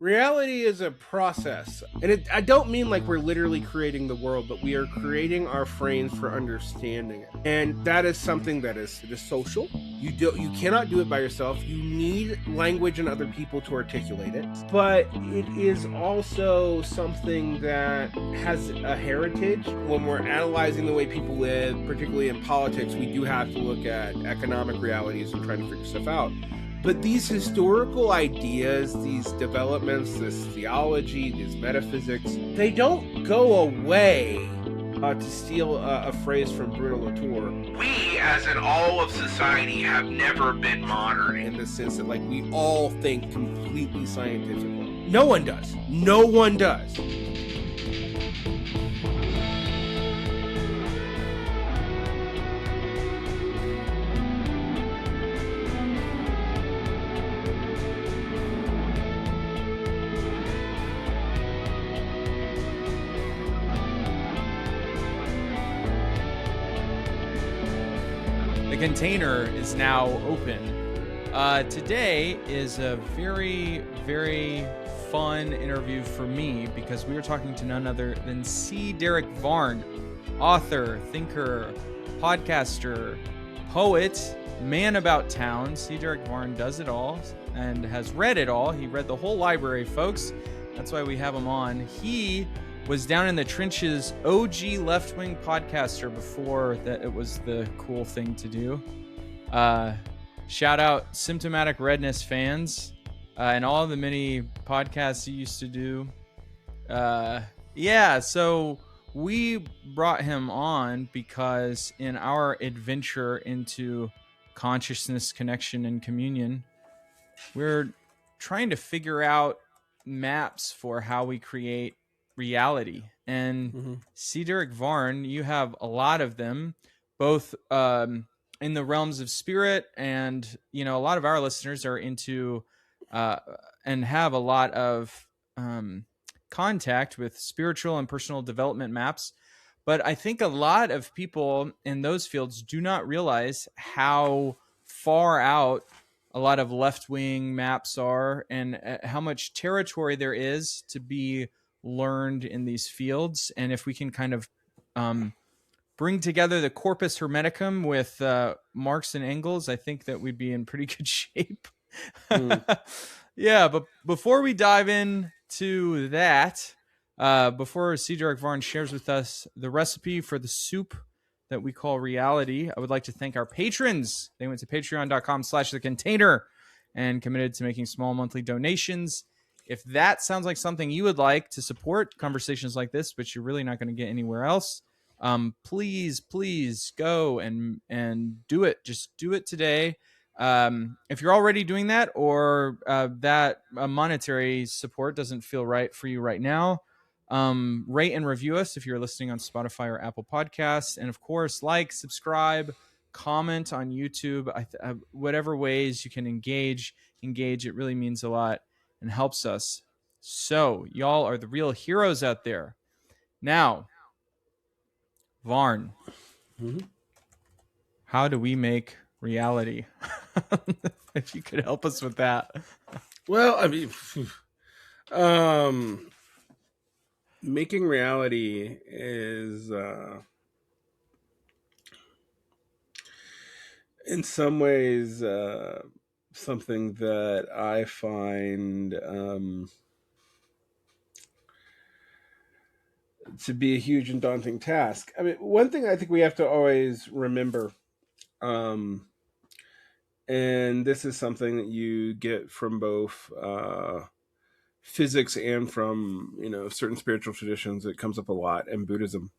Reality is a process, and I don't mean like we're literally creating the world, but we are creating our frames for understanding it, and that is something that is social. You cannot do it by yourself. You need language and other people to articulate it, but it is also something that has a heritage. When we're analyzing the way people live, particularly in politics, we do have to look at economic realities and trying to figure stuff out. But these historical ideas, these developments, this theology, these metaphysics, they don't go away. To steal a phrase from Bruno Latour, we, as in all of society, have never been modern in the sense that, like, we all think completely scientifically. No one does. No one does. The container is now open. Today is a very, very fun interview for me because we are talking to none other than C. Derick Varn, author, thinker, podcaster, poet, man about town. C. Derick Varn does it all and has read it all. He read the whole library, folks. That's why we have him on. He was down in the trenches, OG left-wing podcaster before that it was the cool thing to do. Shout out Symptomatic Redness fans and all the many podcasts he used to do. So we brought him on because in our adventure into consciousness, connection, and communion, we're trying to figure out maps for how we create reality. And C. Derick Varn, you have a lot of them, both in the realms of spirit, and a lot of our listeners are into and have a lot of contact with spiritual and personal development maps. But I think a lot of people in those fields do not realize how far out a lot of left-wing maps are and how much territory there is to be learned in these fields. And if we can kind of bring together the corpus hermeticum with Marx and Engels, I think that we'd be in pretty good shape. Yeah, but before we dive into that, before C. Derick Varn shares with us the recipe for the soup that we call reality, I would like to thank our patrons. They went to patreon.com/thecontainer and committed to making small monthly donations. If that sounds like something you would like to support conversations like this, but you're really not going to get anywhere else, please go and do it. Just do it today. If you're already doing that, or that monetary support doesn't feel right for you right now, rate and review us if you're listening on Spotify or Apple Podcasts. And of course, like, subscribe, comment on YouTube, whatever ways you can engage. It really means a lot and helps us. So y'all are the real heroes out there. Now, Varn, how do we make reality? If you could help us with that. Well, I mean, making reality is in some ways something that I find to be a huge and daunting task. I mean, one thing I think we have to always remember, and this is something that you get from both physics and from certain spiritual traditions, it comes up a lot, and Buddhism,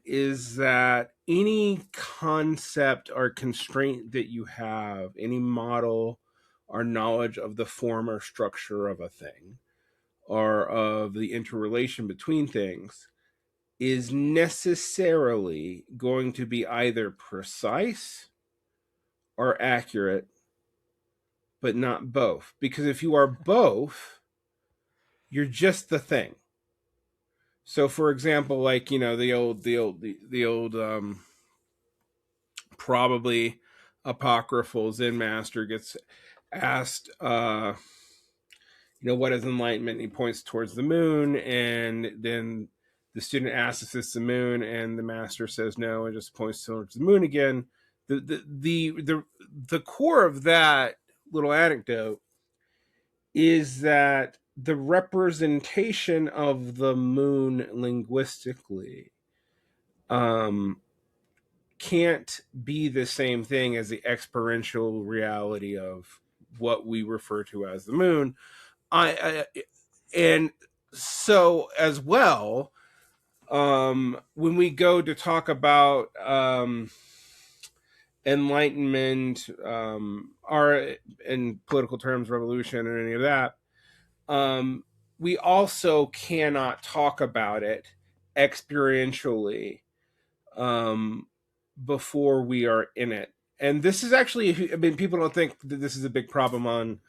is that any concept or constraint that you have, any model or knowledge of the form or structure of a thing, or of the interrelation between things, is necessarily going to be either precise or accurate, but not both. Because if you are both, you're just the thing. So, for example, like the old probably apocryphal Zen master gets asked, what is enlightenment? And he points towards the moon, and then the student asks if it's the moon, and the master says no, and just points towards the moon again. The core of that little anecdote is that the representation of the moon linguistically can't be the same thing as the experiential reality of what we refer to as the moon. And so as well, when we go to talk about enlightenment, or in political terms, revolution, or any of that, we also cannot talk about it experientially before we are in it. And this is actually, I mean, people don't think that this is a big problem on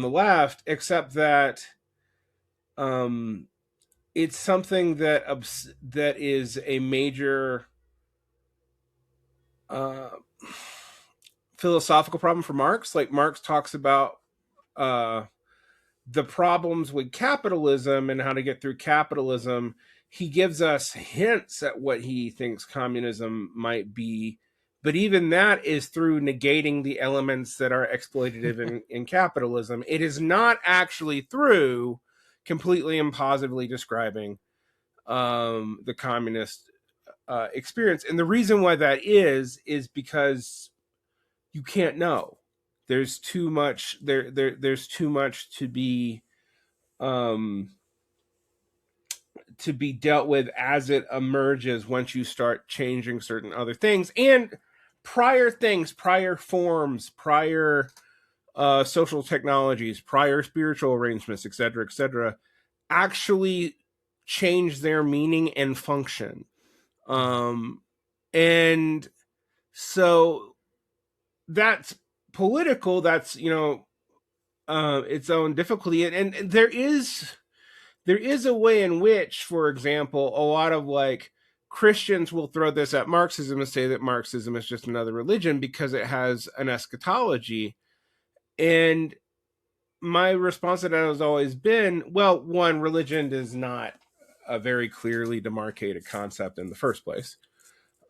the left, except that it's something that is a major philosophical problem for Marx. Like, Marx talks about the problems with capitalism and how to get through capitalism. He gives us hints at what he thinks communism might be, but even that is through negating the elements that are exploitative in capitalism. It is not actually through completely and positively describing the communist experience. And the reason why that is because you can't know. There's too much. There's too much to be dealt with as it emerges once you start changing certain other things, and prior things, prior forms, prior social technologies, prior spiritual arrangements, etc., actually change their meaning and function. And so that's political. That's its own difficulty, and there is a way in which, for example, a lot of like Christians will throw this at Marxism and say that Marxism is just another religion because it has an eschatology. And my response to that has always been, well, one, religion is not a very clearly demarcated concept in the first place.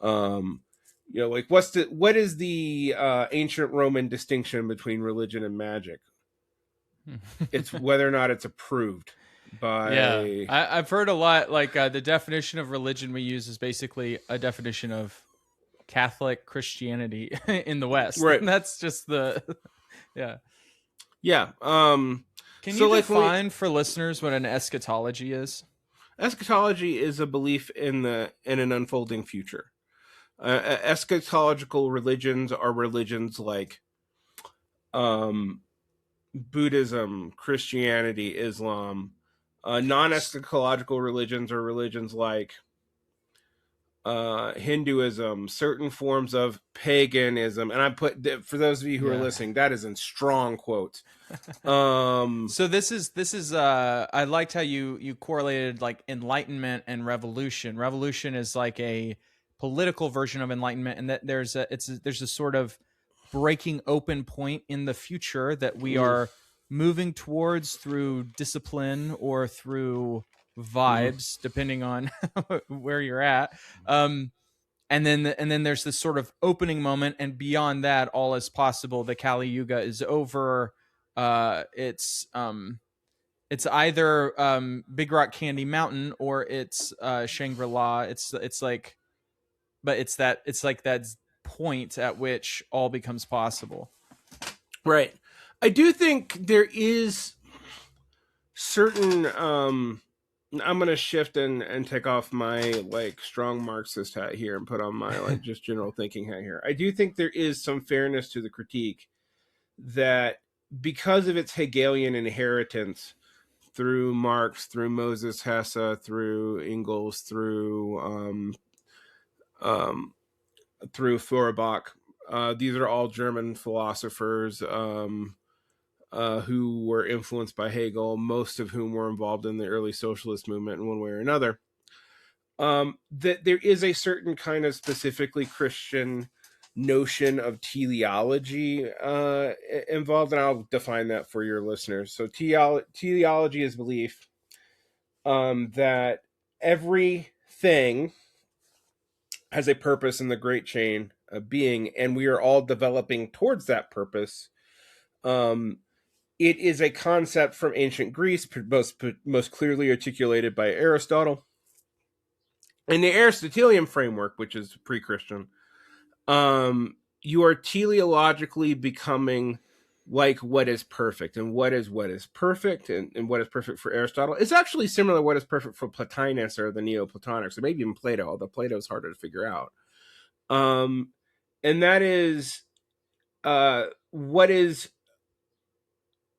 Like what is the ancient Roman distinction between religion and magic? It's whether or not it's approved by. Yeah, I've heard a lot. Like the definition of religion we use is basically a definition of Catholic Christianity in the West. Right. And that's just the yeah. Yeah. Can you define for listeners what an eschatology is? Eschatology is a belief in an unfolding future. Eschatological religions are religions like Buddhism, Christianity, Islam. Non-eschatological religions are religions like Hinduism, certain forms of paganism, and I put, for those of you who are listening, that is in strong quotes. So this is I liked how you correlated like enlightenment and revolution. Revolution is like a political version of enlightenment, and that there's a sort of breaking open point in the future that we are moving towards through discipline or through vibes, depending on where you're at. And then there's this sort of opening moment, and beyond that, all is possible. The Kali Yuga is over. It's either Big Rock Candy Mountain or it's Shangri-La. It's like that point at which all becomes possible. Right. I do think there is certain I'm going to shift and take off my like strong Marxist hat here and put on my like just general thinking hat here. I do think there is some fairness to the critique that because of its Hegelian inheritance through Marx, through Moses Hesse, through Engels, through Feuerbach, these are all German philosophers who were influenced by Hegel, most of whom were involved in the early socialist movement in one way or another. That there is a certain kind of specifically Christian notion of teleology involved, and I'll define that for your listeners. So teleology is belief that everything has a purpose in the great chain of being, and we are all developing towards that purpose. It is a concept from ancient Greece, most clearly articulated by Aristotle. In the Aristotelian framework, which is pre-Christian, you are teleologically becoming like what is perfect. And what is perfect, and what is perfect for Aristotle is actually similar to what is perfect for Plotinus or the Neoplatonics, or maybe even Plato, although Plato is harder to figure out. And that is what is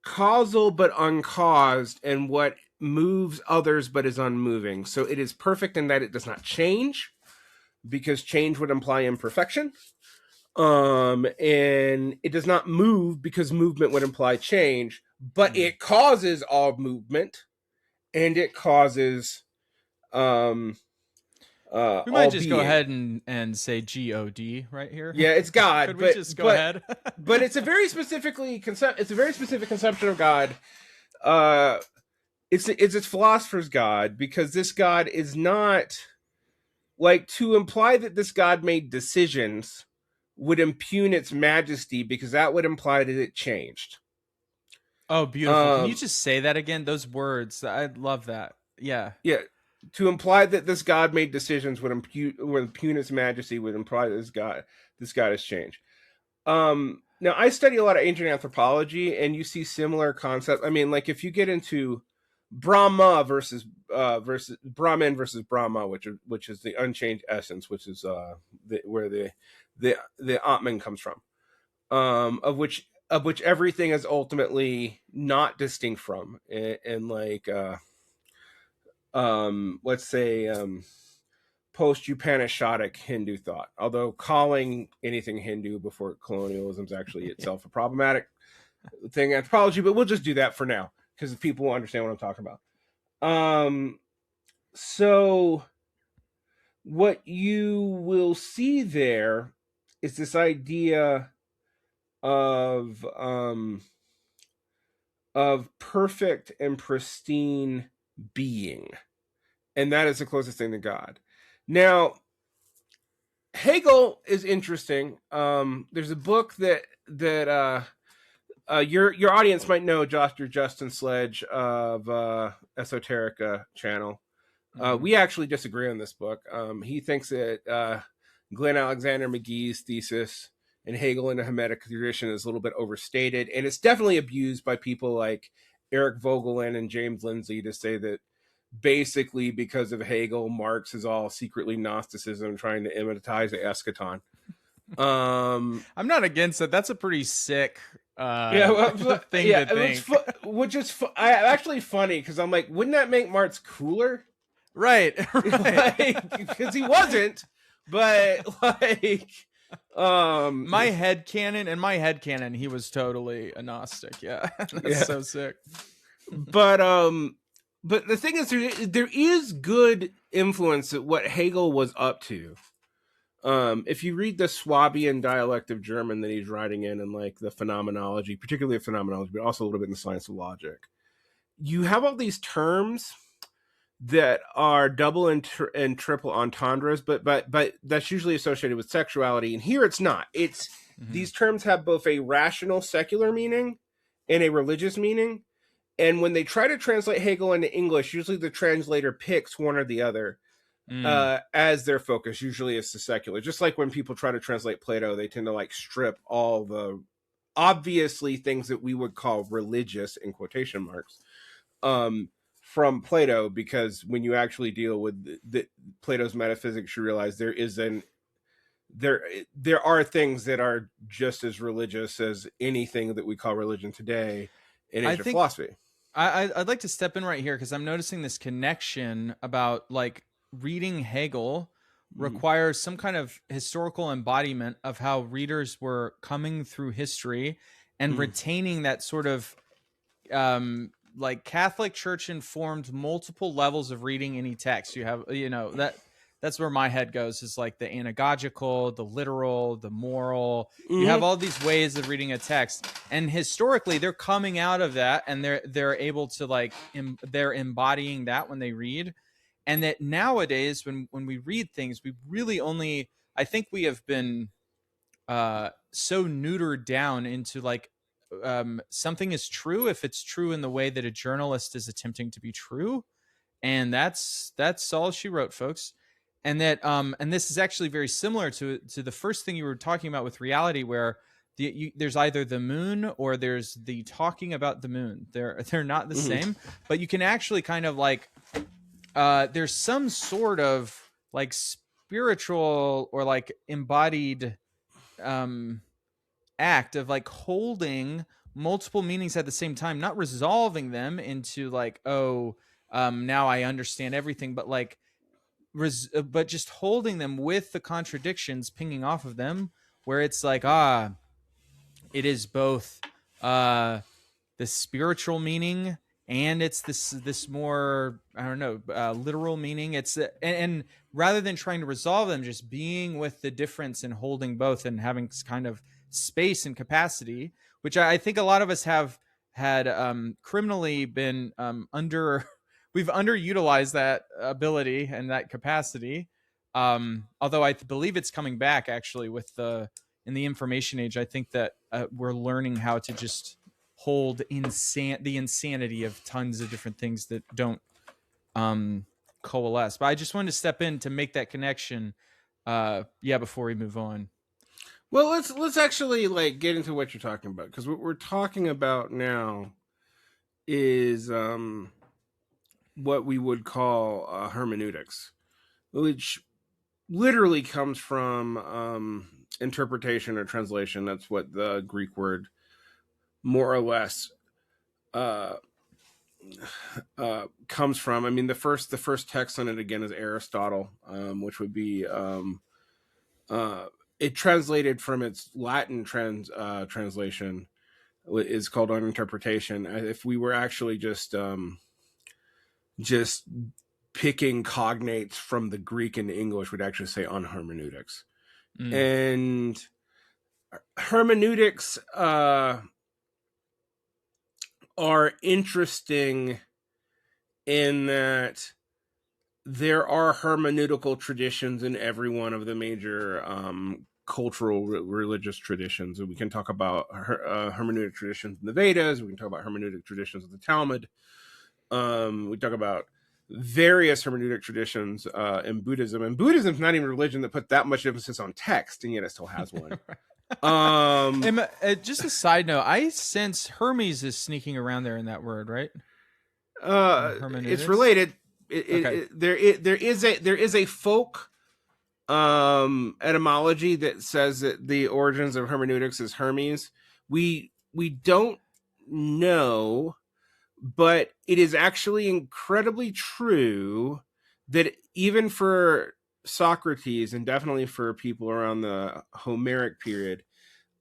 causal but uncaused, and what moves others but is unmoving. So it is perfect in that it does not change, because change would imply imperfection. And it does not move, because movement would imply change, but it causes all movement, and it causes We might just go ahead and say God right here. Yeah, it's God. Could we just go ahead? But it's a very specific conception of God. It's its philosopher's God, because this God is not, like, to imply that this God made decisions would impugn its majesty, because that would imply that it changed. Oh, beautiful. Can you just say that again? Those words. I love that. Yeah. Yeah. To imply that this God made decisions would impugn its majesty, would imply that this God has changed. Now, I study a lot of ancient anthropology, and you see similar concepts. I mean, like, if you get into Brahma versus Brahman versus Brahma, which is the unchanged essence, which is where the Atman comes from, of which everything is ultimately not distinct from, and like let's say post-Upanishadic Hindu thought, although calling anything Hindu before colonialism is actually itself a problematic thing in anthropology, but we'll just do that for now, because people will understand what I'm talking about. So what you will see there is this idea of perfect and pristine being, and that is the closest thing to God. Now, Hegel is interesting. There's a book that your audience might know, Dr. Justin Sledge of Esoterica channel. We actually disagree on this book. He thinks that Glenn Alexander McGee's thesis and Hegel in the Hermetic tradition is a little bit overstated, and it's definitely abused by people like Eric Vogelin and James Lindsay to say that basically because of Hegel, Marx is all secretly Gnosticism trying to imitize the eschaton. I'm not against it. That's a pretty sick thing to think. Which is actually funny, because I'm like, wouldn't that make Marx cooler? Right. Because he wasn't, but like my headcanon, he was totally a Gnostic. Yeah. That's so sick. But the thing is, there is good influence at what Hegel was up to. If you read the Swabian dialect of German that he's writing in, and like the phenomenology, particularly of phenomenology, but also a little bit in the science of logic, you have all these terms that are double and triple entendres, but that's usually associated with sexuality. And here it's not. It's these terms have both a rational secular meaning and a religious meaning. And when they try to translate Hegel into English, usually the translator picks one or the other as their focus. Usually it's the secular. Just like when people try to translate Plato, they tend to like strip all the obviously things that we would call religious, in quotation marks, from Plato, because when you actually deal with Plato's metaphysics, you realize there are things that are just as religious as anything that we call religion today in ancient philosophy. I'd like to step in right here, because I'm noticing this connection about like reading Hegel requires some kind of historical embodiment of how readers were coming through history and retaining that sort of like Catholic Church informed multiple levels of reading any text. You have, that that's where my head goes, is like the anagogical, the literal, the moral. You have Hmm. all these ways of reading a text, and historically they're coming out of that, and they're able to like they're embodying that when they read. And that nowadays when we read things, we really only, I think we have been so neutered down into like something is true if it's true in the way that a journalist is attempting to be true, and that's all she wrote, folks. And that and this is actually very similar to the first thing you were talking about with reality, where there's either the moon or there's the talking about the moon. They're not the Hmm. same, but you can actually kind of like there's some sort of like spiritual or like embodied um act of like holding multiple meanings at the same time, not resolving them into like, oh, now I understand everything, but like but just holding them with the contradictions pinging off of them, where it's like, it is both uh the spiritual meaning, and it's this more, I don't know, literal meaning. It's and rather than trying to resolve them, just being with the difference and holding both and having kind of space and capacity, which I think a lot of us have had criminally been under we've underutilized that ability and that capacity. Although I believe it's coming back actually with the in the information age. I think that we're learning how to just hold the insanity of tons of different things that don't coalesce. But I just wanted to step in to make that connection. Yeah, before we move on. Well, let's actually like get into what you're talking about, because what we're talking about now is what we would call hermeneutics, which literally comes from interpretation or translation. That's what the Greek word more or less uh, comes from. I mean, the first text on it again is Aristotle, which would be uh, it translated from its Latin translation is called on interpretation. If we were actually just picking cognates from the Greek and English, we'd actually say on hermeneutics. Mm. And hermeneutics are interesting in that there are hermeneutical traditions in every one of the major cultural religious traditions. And we can talk about hermeneutic traditions in the Vedas. We can talk about hermeneutic traditions of the Talmud. We talk about various hermeneutic traditions in Buddhism. And Buddhism is not even a religion that put that much emphasis on text, and yet it still has one. Just a side note, I sense Hermes is sneaking around there in that word, right? It's Hermeneutics. related. Okay. There is a folk etymology that says that the origins of hermeneutics is Hermes. We don't know, but it is actually incredibly true that even for Socrates, and definitely for people around the Homeric period,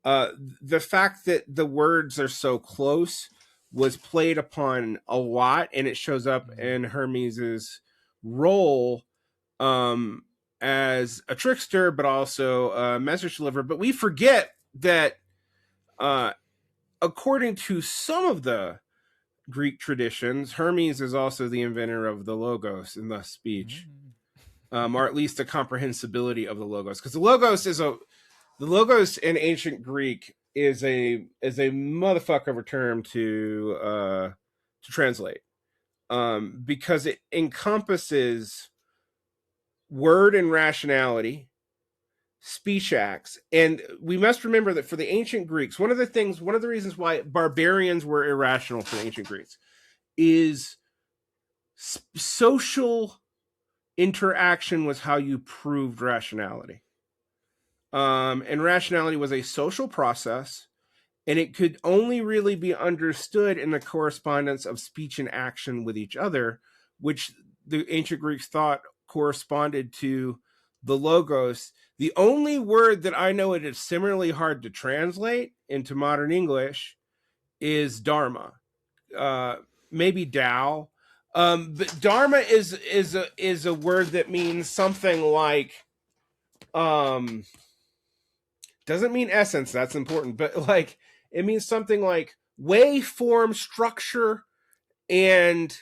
the fact that the words are so close was played upon a lot, and it shows up in Hermes's role um, as a trickster, but also a message deliverer. But we forget that, uh, according to some of the Greek traditions, Hermes is also the inventor of the logos and thus speech, or at least the comprehensibility of the logos, because the logos in ancient Greek is a motherfucker of a term to translate, because it encompasses word and rationality, speech acts. And we must remember that for the ancient Greeks, one of the reasons why barbarians were irrational for the ancient Greeks is social interaction was how you proved rationality. And rationality was a social process, and it could only really be understood in the correspondence of speech and action with each other, which the ancient Greeks thought corresponded to the logos. The only word that I know it is similarly hard to translate into modern English is dharma, maybe Tao. But dharma is a word that means something like um doesn't mean essence, that's important, but like it means something like way, form, structure, and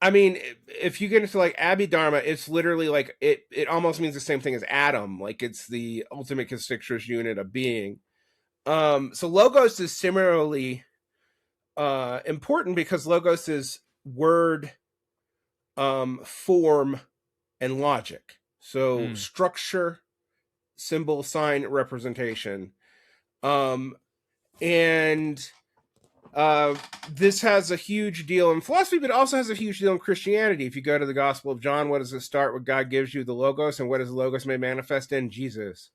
I mean, if you get into like Abhidharma, it's literally like it almost means the same thing as atom, like it's the ultimate constituent unit of being. So logos is similarly important because logos is word, form, and logic. So Mm. structure, symbol, sign, representation. Um, and this has a huge deal in philosophy, but also has a huge deal in Christianity. If you go to the Gospel of John, what does it start with? God gives you the logos, and what does the logos made manifest in? Jesus.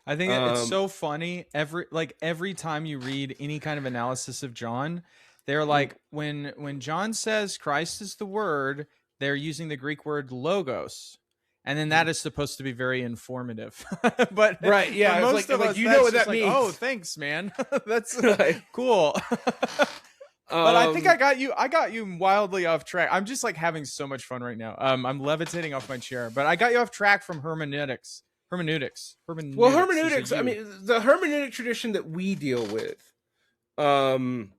I think it's Um, so funny. Every time you read any kind of analysis of John, they're mm, like when John says Christ is the Word, they're using the Greek word logos, and then that is supposed to be very informative. But right? for Yeah, it's most of like us, you know that's what just that like, oh, means. thanks, man. That's Right. cool. But I think um, I got you wildly off track. I'm just like having so much fun right now. I'm levitating off my chair, but I got you off track from hermeneutics. well, Hermeneutics is a hermeneutics. I U. mean, the hermeneutic tradition that we deal with, um,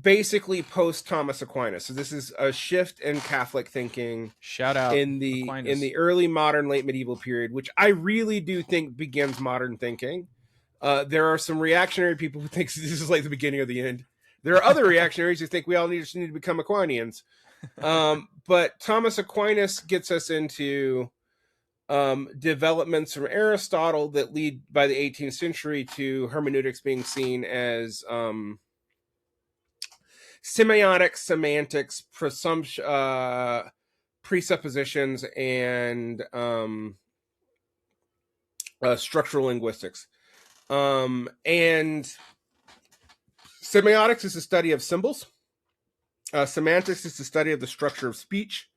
basically post Thomas Aquinas. So this is a shift in Catholic thinking Shout out in Aquinas. the early modern late medieval period, which I really do think begins modern thinking. There are some reactionary people who think this is like the beginning of the end. There are other reactionaries who think we all just need to become Aquinians. But Thomas Aquinas gets us into developments from Aristotle that lead by the 18th century to hermeneutics being seen as semiotics, semantics, presuppositions, and structural linguistics. And semiotics is the study of symbols. Semantics is the study of the structure of speech,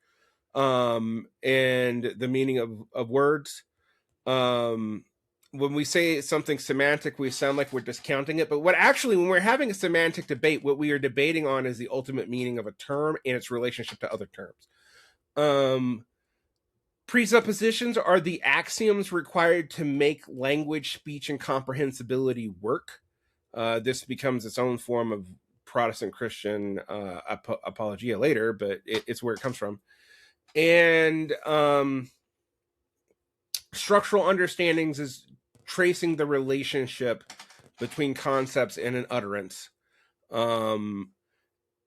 and the meaning of words. Um, when we say something semantic, we sound like we're discounting it. But what actually, when we're having a semantic debate, what we are debating on is the ultimate meaning of a term and its relationship to other terms. Um, Presuppositions are the axioms required to make language, speech, and comprehensibility work. This becomes its own form of Protestant Christian apologia later, but it's where it comes from. And structural understandings is tracing the relationship between concepts and an utterance.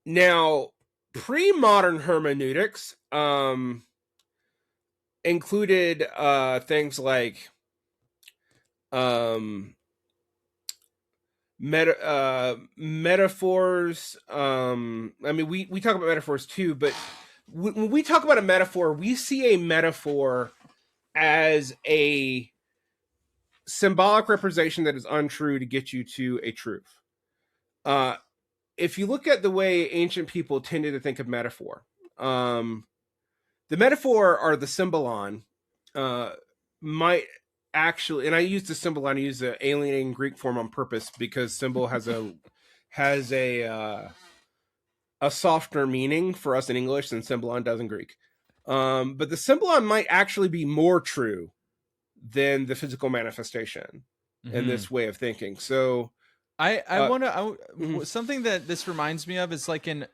Now, pre-modern hermeneutics included things like um, metaphors. I mean, we talk about metaphors too, but when we talk about a metaphor, we see a metaphor as a symbolic representation that is untrue to get you to a truth. Uh, if you look at the way ancient people tended to think of metaphor, the metaphor or the symbolon might actually, and I use the symbolon, I use the alienating Greek form on purpose because symbol has a softer meaning for us in English than symbolon does in Greek. But the symbolon might actually be more true than the physical manifestation in Mm-hmm. this way of thinking. So, I uh, want mhm, to something that this reminds me of is like in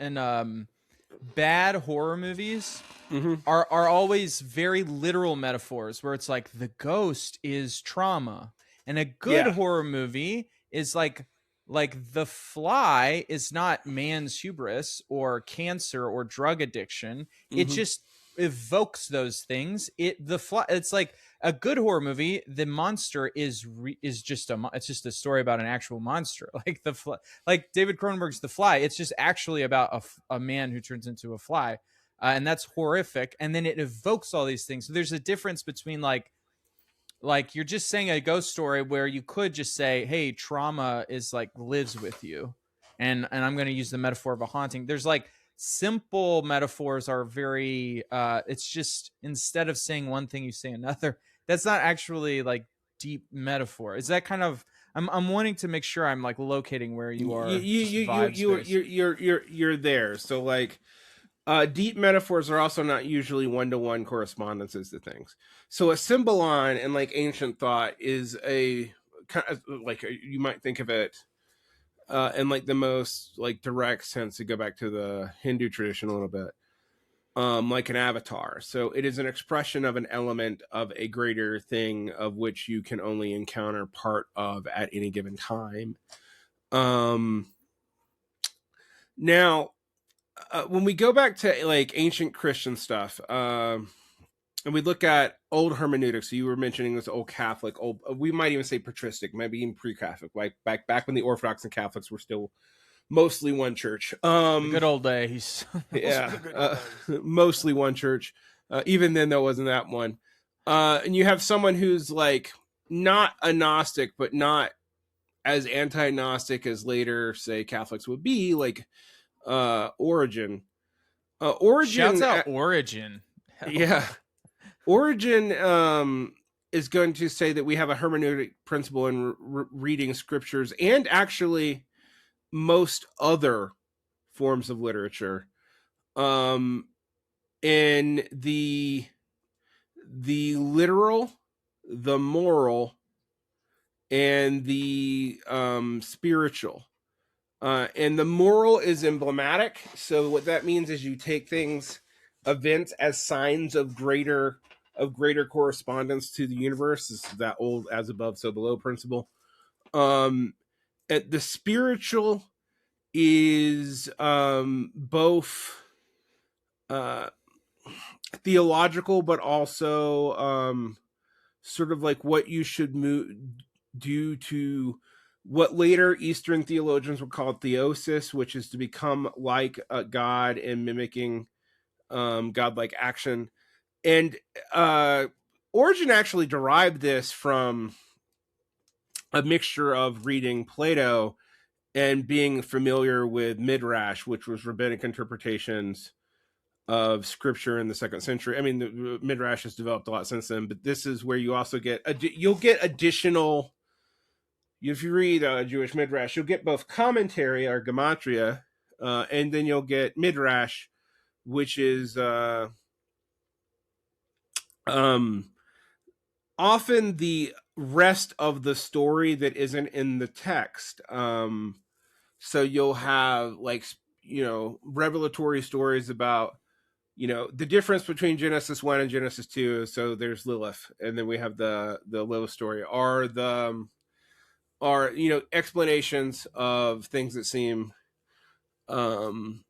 bad horror movies mhm, are always very literal metaphors where it's like the ghost is trauma, and a good yeah, horror movie is like the fly is not man's hubris or cancer or drug addiction. It mhm, just evokes those things. The fly, it's like a good horror movie, the monster is just it's just a story about an actual monster. Like like David Cronenberg's The Fly, it's just actually about a man who turns into a fly, and that's horrific. And then it evokes all these things. So there's a difference between like you're just saying a ghost story where you could just say, hey, trauma is like lives with you, and I'm going to use the metaphor of a haunting. There's like simple metaphors are very it's just instead of saying one thing you say another. That's not actually like deep metaphor. Is that kind of I'm wanting to make sure I'm like locating where you you are, you just you you vibe you space. you're there. So like deep metaphors are also not usually one-to-one correspondences to things. So a symbolon in like ancient thought is a kind of like you might think of it in like the most like direct sense, to go back to the Hindu tradition a little bit, like an avatar. So it is an expression of an element of a greater thing of which you can only encounter part of at any given time. Um, Now, when we go back to like ancient Christian stuff, and we look at old hermeneutics, so you were mentioning this old Catholic, old we might even say patristic, maybe even pre-Catholic, like back when the Orthodox and Catholics were still mostly one church. The good old days. Those were Yeah, the good old days. mostly one church. Even then, there wasn't that one. And you have someone who's like not a Gnostic, but not as anti-Gnostic as later, say, Catholics would be, like Origin. Shouts Origin, out Origin. Hell yeah, yeah. Origin is going to say that we have a hermeneutic principle in reading scriptures and actually most other forms of literature um, in the literal, the moral, and the spiritual. And the moral is emblematic. So what that means is you take things, events, as signs of greater correspondence to the universe. This is that old as above, so below principle. Um, the spiritual is both uh, theological, but also sort of like what you should do to what later Eastern theologians would call theosis, which is to become like God and mimicking godlike action. And Origen actually derived this from a mixture of reading Plato and being familiar with Midrash, which was rabbinic interpretations of scripture in the second century. I mean, the Midrash has developed a lot since then, but this is where you also get you'll get additional. If you read Jewish Midrash, you'll get both commentary or gematria, and then you'll get Midrash, which is um, often the rest of the story that isn't in the text. So you'll have like revelatory stories about the difference between Genesis 1 and Genesis 2. So there's Lilith, and then we have the Lilith story, are explanations of things that seem um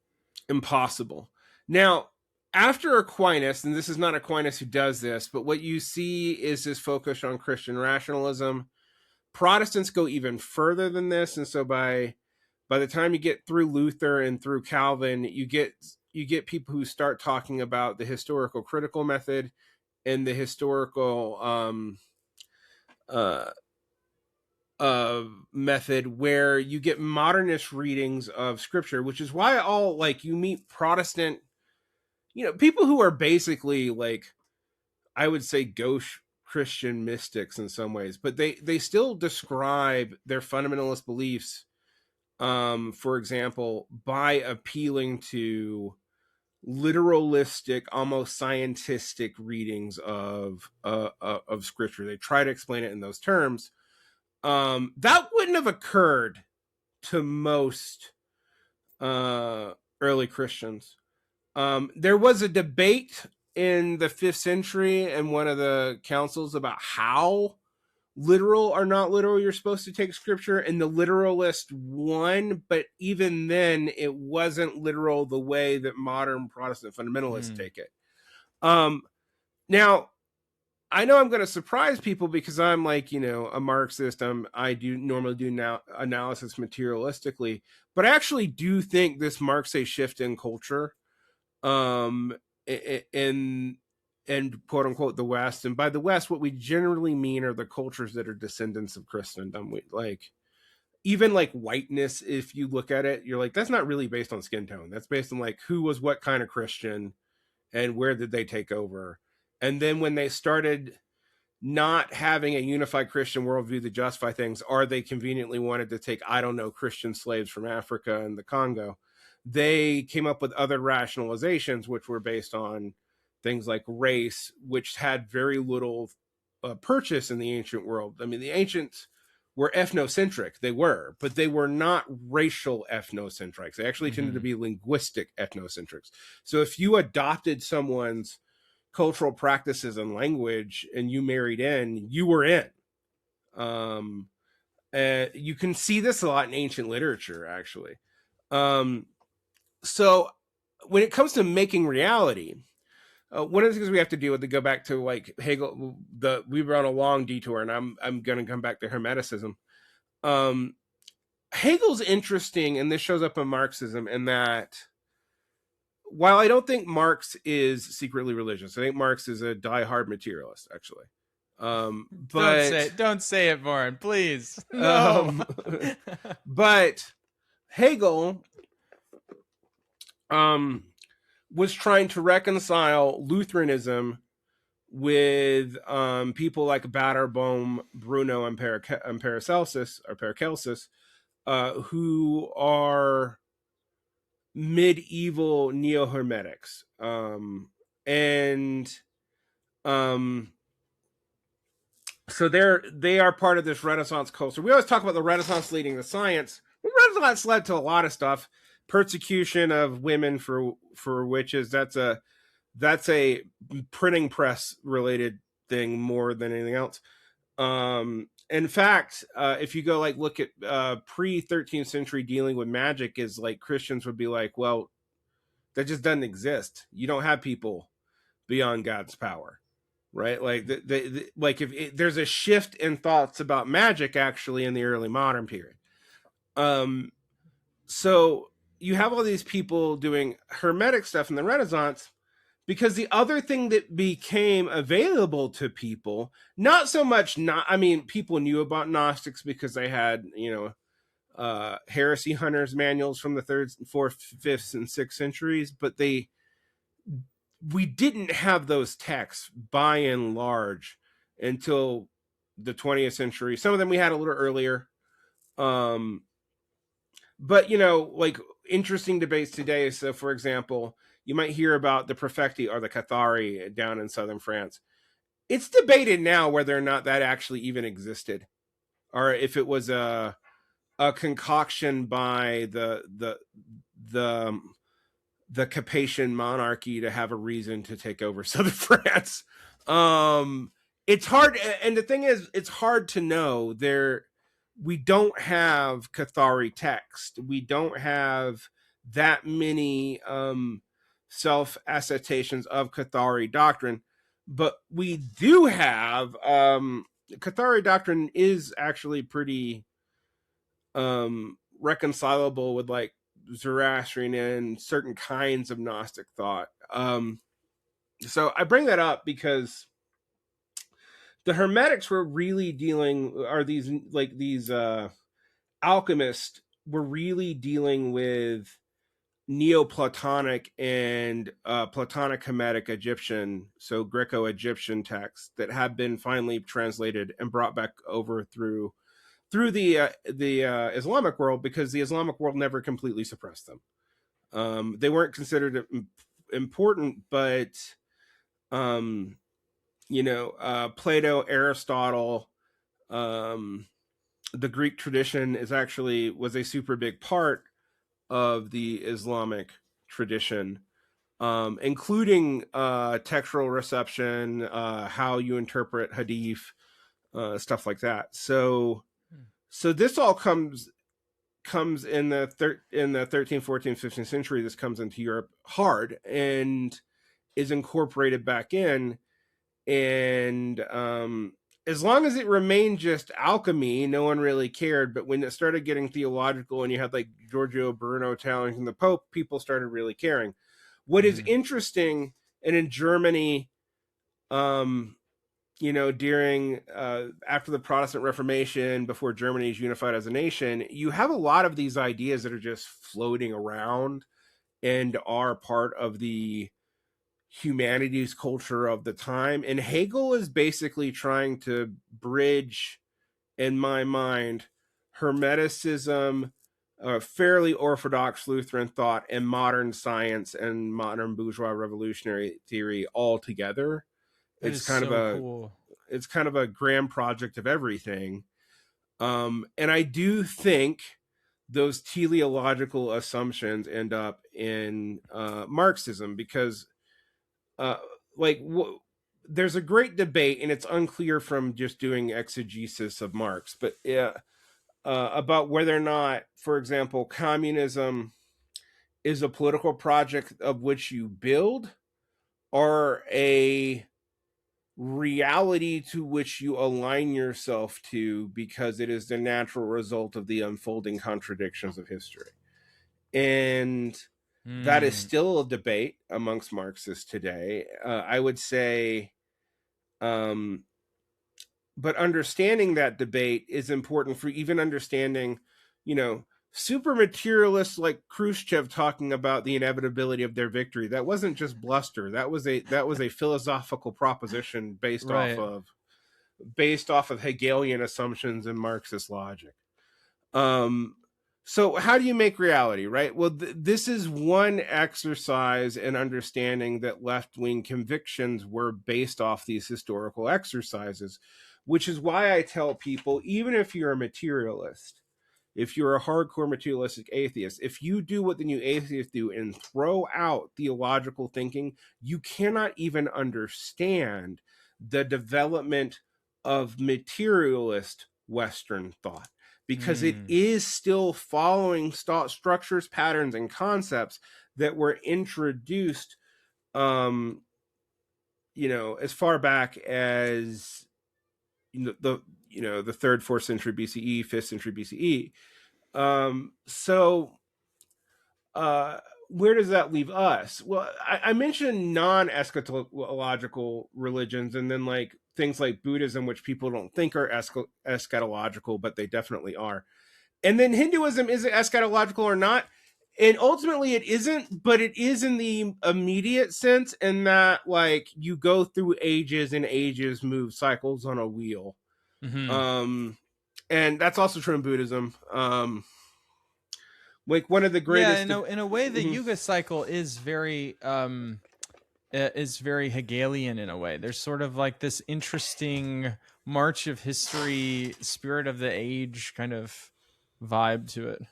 impossible. Now, after Aquinas, and this is not Aquinas who does this, but what you see is this focus on Christian rationalism. Protestants go even further than this, and so by the time you get through Luther and through Calvin, you get people who start talking about the historical critical method and the historical uh, method, where you get modernist readings of scripture, which is why all like you meet Protestant, people who are basically like, I would say, gauche Christian mystics in some ways, but they still describe their fundamentalist beliefs, for example, by appealing to literalistic, almost scientistic readings of scripture. They try to explain it in those terms. That wouldn't have occurred to most early Christians. There was a debate in the 5th century and one of the councils about how literal or not literal you're supposed to take scripture, and the literalist won, but even then it wasn't literal the way that modern Protestant fundamentalists take it. Now, I know I'm going to surprise people because I'm like, a Marxist. I do normally do now analysis materialistically, but I actually do think this marks a shift in culture, in quote unquote the West. And by the West, what we generally mean are the cultures that are descendants of Christendom. Like even like whiteness, if you look at it, you're like, that's not really based on skin tone. That's based on like who was what kind of Christian and where did they take over. And then when they started not having a unified Christian worldview to justify things, or they conveniently wanted to take, I don't know, Christian slaves from Africa and the Congo. They came up with other rationalizations, which were based on things like race, which had very little purchase in the ancient world. I mean, the ancients were ethnocentric. They were, but they were not racial ethnocentrics. They actually tended to be linguistic ethnocentrics. So if you adopted someone's cultural practices and language and you married in, you were in. You can see this a lot in ancient literature, actually. So when it comes to making reality, one of the things we have to deal with, to go back to like Hegel, we were on a long detour, and I'm going to come back to Hermeticism. Hegel's interesting, and this shows up in Marxism, in that while I don't think Marx is secretly religious, I think Marx is a diehard materialist, actually. But don't say it, Vaughn, please. No. But Hegel was trying to reconcile Lutheranism with people like Baderbohm, Bruno, and Paracelsus, who are medieval neo-Hermetics. So they are part of this Renaissance culture. We always talk about the Renaissance leading to science. The Renaissance led to a lot of stuff. Persecution of women for witches. That's a printing press related thing more than anything else. In fact, if you go like look at pre 13th century dealing with magic, is like Christians would be like, well, that just doesn't exist. You don't have people beyond God's power, right? Like like if there's a shift in thoughts about magic actually in the early modern period. So you have all these people doing Hermetic stuff in the Renaissance, because the other thing that became available to people, not so much, people knew about Gnostics because they had, heresy hunters manuals from the 3rd, 4th, 5th, and 6th centuries, but we didn't have those texts by and large until the 20th century. Some of them we had a little earlier. But, like interesting debates today. So, for example, you might hear about the Perfecti or the Cathari down in southern France. It's debated now whether or not that actually even existed, or if it was a concoction by the Capetian monarchy to have a reason to take over southern France. It's hard, and the thing is, it's hard to know. We don't have Cathari text. We don't have that many self-assertions of Cathari doctrine, but we do have Cathari doctrine is actually pretty reconcilable with like Zoroastrian and certain kinds of Gnostic thought. So I bring that up because the Hermetics were really these alchemists were really dealing with Neoplatonic and Platonic Hermetic Egyptian, so Greco-Egyptian texts that have been finally translated and brought back over through the Islamic world, because the Islamic world never completely suppressed them. They weren't considered important, but Plato, Aristotle, the Greek tradition was a super big part of the Islamic tradition, including textual reception, how you interpret hadith, stuff like that. So this all comes in the 13th, 14th, 15th century. This comes into Europe hard and is incorporated back in. And as long as it remained just alchemy, no one really cared. But when it started getting theological and you had like Giorgio Bruno challenging the Pope, people started really caring. What is interesting, and in Germany, during after the Protestant Reformation, before Germany is unified as a nation, you have a lot of these ideas that are just floating around and are part of the humanities culture of the time. And Hegel is basically trying to bridge, in my mind, Hermeticism, fairly orthodox Lutheran thought, and modern science and modern bourgeois revolutionary theory all together. That It's is kind of so a cool. it's kind of a grand project of everything. And I do think those teleological assumptions end up in Marxism because, uh, like, there's a great debate, and it's unclear from just doing exegesis of Marx, but about whether or not, for example, communism is a political project of which you build or a reality to which you align yourself to because it is the natural result of the unfolding contradictions of history. And that is Mm. still a debate amongst Marxists today. I would say, um, but understanding that debate is important for even understanding, you know, super materialists like Khrushchev talking about the inevitability of their victory. That wasn't just bluster. That was a philosophical proposition Right. based off of Hegelian assumptions and Marxist logic. Um, so how do you make reality, right? Well, this is one exercise in understanding that left-wing convictions were based off these historical exercises, which is why I tell people, even if you're a materialist, if you're a hardcore materialistic atheist, if you do what the new atheists do and throw out theological thinking, you cannot even understand the development of materialist Western thought because it Mm. is still following structures, patterns, and concepts that were introduced, um, as far back as the third, fourth century BCE, fifth century BCE. So where does that leave us? Well, I mentioned non-eschatological religions, and then like things like Buddhism, which people don't think are eschatological, but they definitely are. And then Hinduism, is it eschatological or not? And ultimately it isn't, but it is in the immediate sense, in that like you go through ages and ages, move cycles on a wheel. Hmm. Um, and that's also true in Buddhism. Like one of the Yeah, greatest. in a way, the Mhm. Yuga cycle is very Hegelian in a way. There's sort of like this interesting march of history, spirit of the age kind of vibe to it.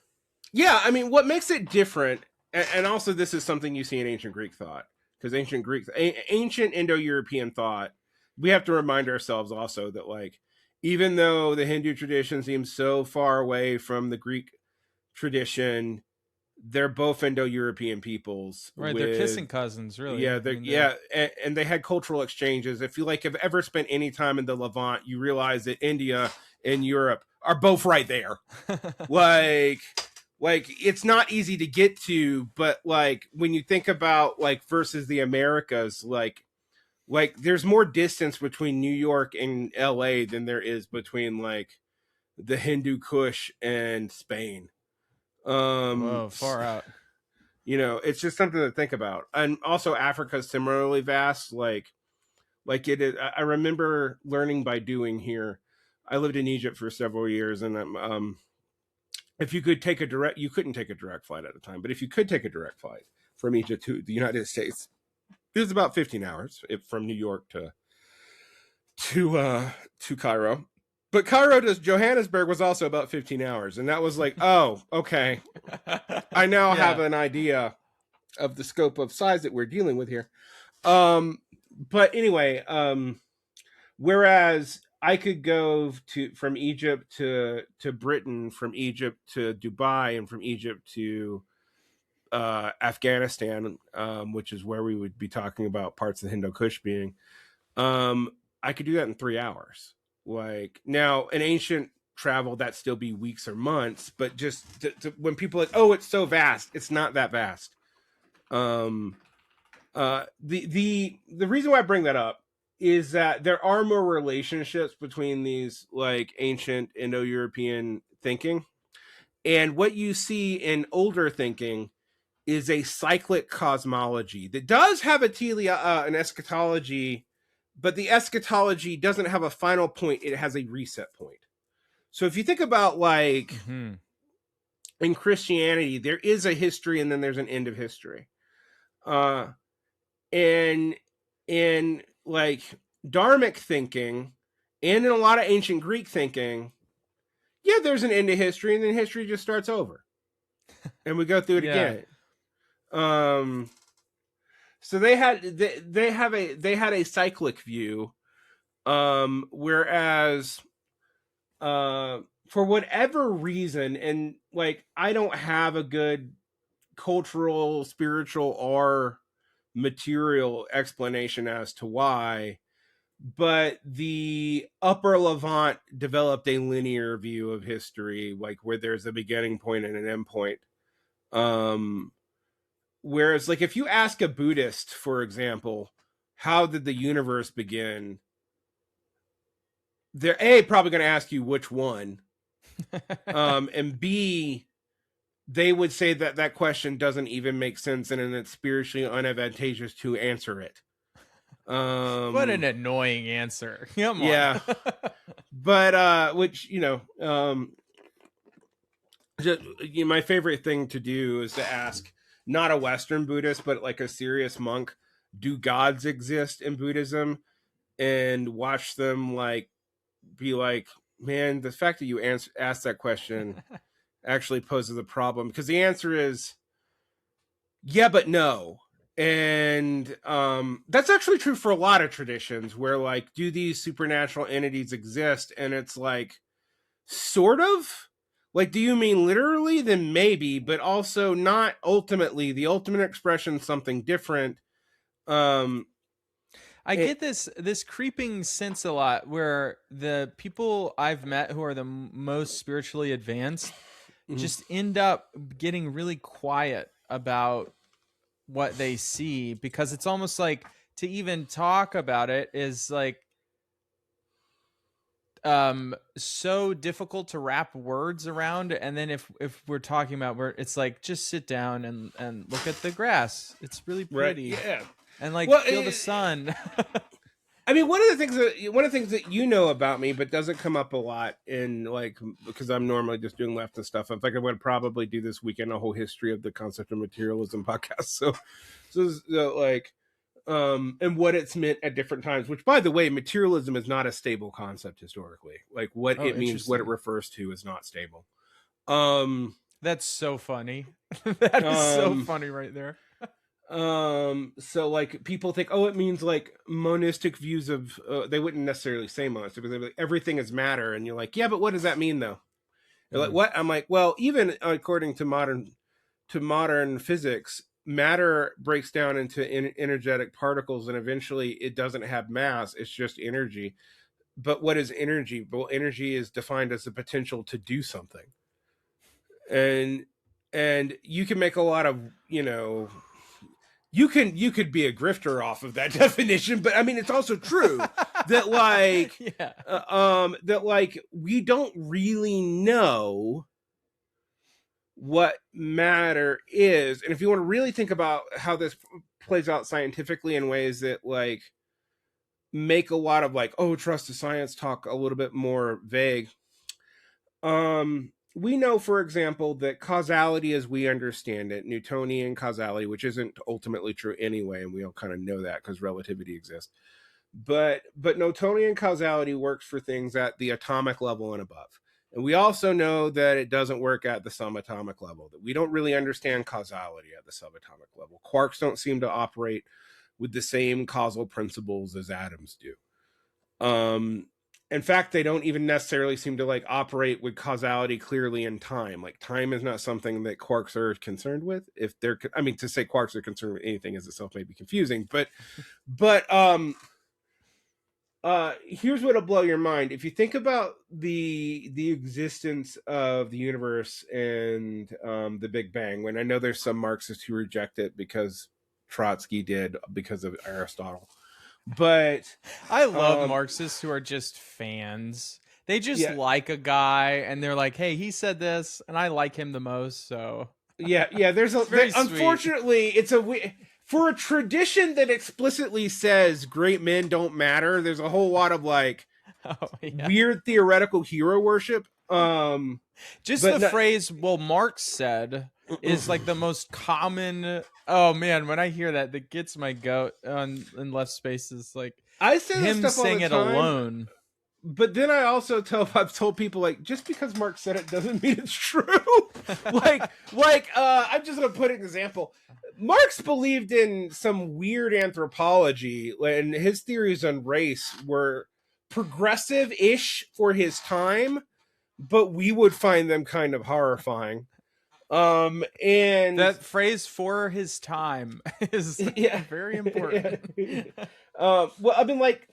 Yeah, I mean, what makes it different, and also this is something you see in ancient Greek thought, because ancient Indo-European thought, we have to remind ourselves also that like, even though the Hindu tradition seems so far away from the Greek tradition, they're both Indo-European peoples Right, they're with, kissing cousins, really. yeah, I mean, they're yeah, and they had cultural exchanges. If you like have ever spent any time in the Levant, you realize that India and Europe are both right there. like it's not easy to get to, but like when you think about like versus the Americas, like there's more distance between New York and LA than there is between like the Hindu Kush and Spain. um whoa, far out. it's just something to think about. And also Africa is similarly vast. Like it is, I remember learning by doing here. I lived in Egypt for several years, and if you could take a direct, you couldn't take a direct flight at a time, but if you could take a direct flight from Egypt to the United States, it was about 15 hours from New York to Cairo. But Cairo to Johannesburg was also about 15 hours, and that was like, oh, okay, I now have Yeah. an idea of the scope of size that we're dealing with here. But anyway, whereas I could go to from Egypt to Britain, from Egypt to Dubai, and from Egypt to Afghanistan, which is where we would be talking about parts of the Hindu Kush being. I could do that in 3 hours. Like now, an ancient travel that still be weeks or months, but just when people are like, oh, it's so vast, it's not that vast. Um, the reason why I bring that up is that there are more relationships between these like ancient Indo-European thinking and what you see in older thinking is a cyclic cosmology that does have an eschatology, but the eschatology doesn't have a final point. It has a reset point. So if you think about like Mm-hmm. in Christianity, there is a history and then there's an end of history. And in like Dharmic thinking and in a lot of ancient Greek thinking, yeah, there's an end to history and then history just starts over. And we go through it Yeah. again. So they had a cyclic view, whereas for whatever reason, and like I don't have a good cultural, spiritual, or material explanation as to why, but the Upper Levant developed a linear view of history, like where there's a beginning point and an end point. Whereas, like, if you ask a Buddhist, for example, how did the universe begin? They're probably going to ask you which one, and B, they would say that that question doesn't even make sense and it's spiritually unadvantageous to answer it. What an annoying answer. Come yeah. on. But which my favorite thing to do is to ask not a Western Buddhist, but like a serious monk, do gods exist in Buddhism? And watch them like be like, man, the fact that you asked that question actually poses a problem, because the answer is yeah, but no. And that's actually true for a lot of traditions where like, do these supernatural entities exist? And it's like, sort of. Like, do you mean literally? Then maybe, but also not ultimately. The ultimate expression is something different. I get this creeping sense a lot where the people I've met who are the most spiritually advanced just end up getting really quiet about what they see, because it's almost like to even talk about it is like so difficult to wrap words around. And then if we're talking about where it's like, just sit down and look at the grass, it's really pretty. Right, yeah. And like feel the sun. I mean, one of the things that you know about me, but doesn't come up a lot in like, because I'm normally just doing leftist stuff. In fact, I'm going to probably do this weekend a whole history of the concept of materialism podcast. So like, and what it's meant at different times. Which, by the way, materialism is not a stable concept historically. Like what it means, what it refers to, is not stable. That's so funny. That is so funny right there. So like people think, oh, it means like monistic views of they wouldn't necessarily say monistic, but they're like, everything is matter, and you're like, yeah, but what does that mean though? They're like, what? I'm like, well, even according to modern physics, matter breaks down into energetic particles, and eventually it doesn't have mass, it's just energy. But what is energy? Well, energy is defined as the potential to do something, and you can make a lot of, you could be a grifter off of that definition, but I mean, it's also true that like, that like we don't really know what matter is. And if you want to really think about how this plays out scientifically in ways that like make a lot of like, oh, trust the science talk a little bit more vague. We know, for example, that causality as we understand it, Newtonian causality, which isn't ultimately true anyway, and we all kind of know that because relativity exists, but Newtonian causality works for things at the atomic level and above. And we also know that it doesn't work at the subatomic level, that we don't really understand causality at the subatomic level. Quarks don't seem to operate with the same causal principles as atoms do. In fact, they don't even necessarily seem to like operate with causality clearly in time. Like time is not something that quarks are concerned with. If they're, I mean, to say quarks are concerned with anything as itself may be confusing, but here's what'll blow your mind. If you think about the existence of the universe and the Big Bang, when I know there's some Marxists who reject it because Trotsky did because of Aristotle. But I love Marxists who are just fans. They just like a guy and they're like, hey, he said this and I like him the most, so Yeah. It's very sweet. Unfortunately, for a tradition that explicitly says great men don't matter. There's a whole lot of like Oh yeah. weird theoretical hero worship. Just But the no, phrase "well Marx said" is like the most common. Oh man, when I hear that, that gets my goat on in left spaces. Like I say this him stuff all the saying it time. alone. But then I've told people like just because Mark said it doesn't mean it's true. I'm just gonna put an example. Marx believed in some weird anthropology, and his theories on race were progressive-ish for his time, but we would find them kind of horrifying. And That phrase "for his time" is yeah, very yeah. important. Well, I mean, like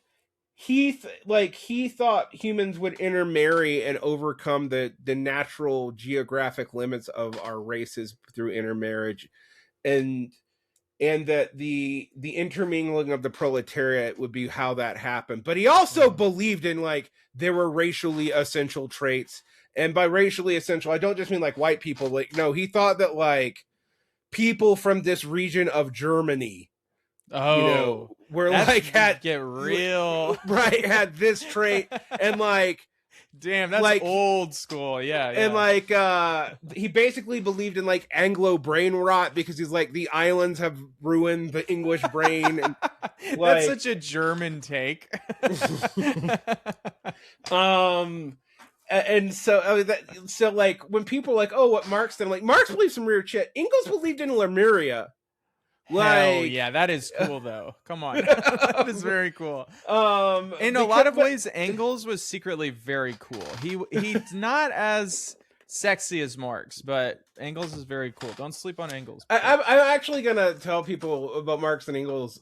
he thought humans would intermarry and overcome the natural geographic limits of our races through intermarriage, and that the intermingling of the proletariat would be how that happened. But he also believed in like there were racially essential traits, and by racially essential I don't just mean like white people. Like no, he thought that like people from this region of Germany, Oh, were that's like had get real. right had this trait, and like Damn, that's like old school. Yeah, and yeah. like he basically believed in like Anglo brain rot because he's like the islands have ruined the English brain, and That's like such a German take. and so so like when people are like, oh, what Marx did, I'm like, Marx believed some weird shit. Engels believed in Lemuria. Hell Like yeah, that is cool though. Come on. That is very cool. In a lot of ways, Engels was secretly very cool. He's not as sexy as Marx, but Engels is very cool. Don't sleep on Engels. I'm actually gonna tell people about Marx and Engels.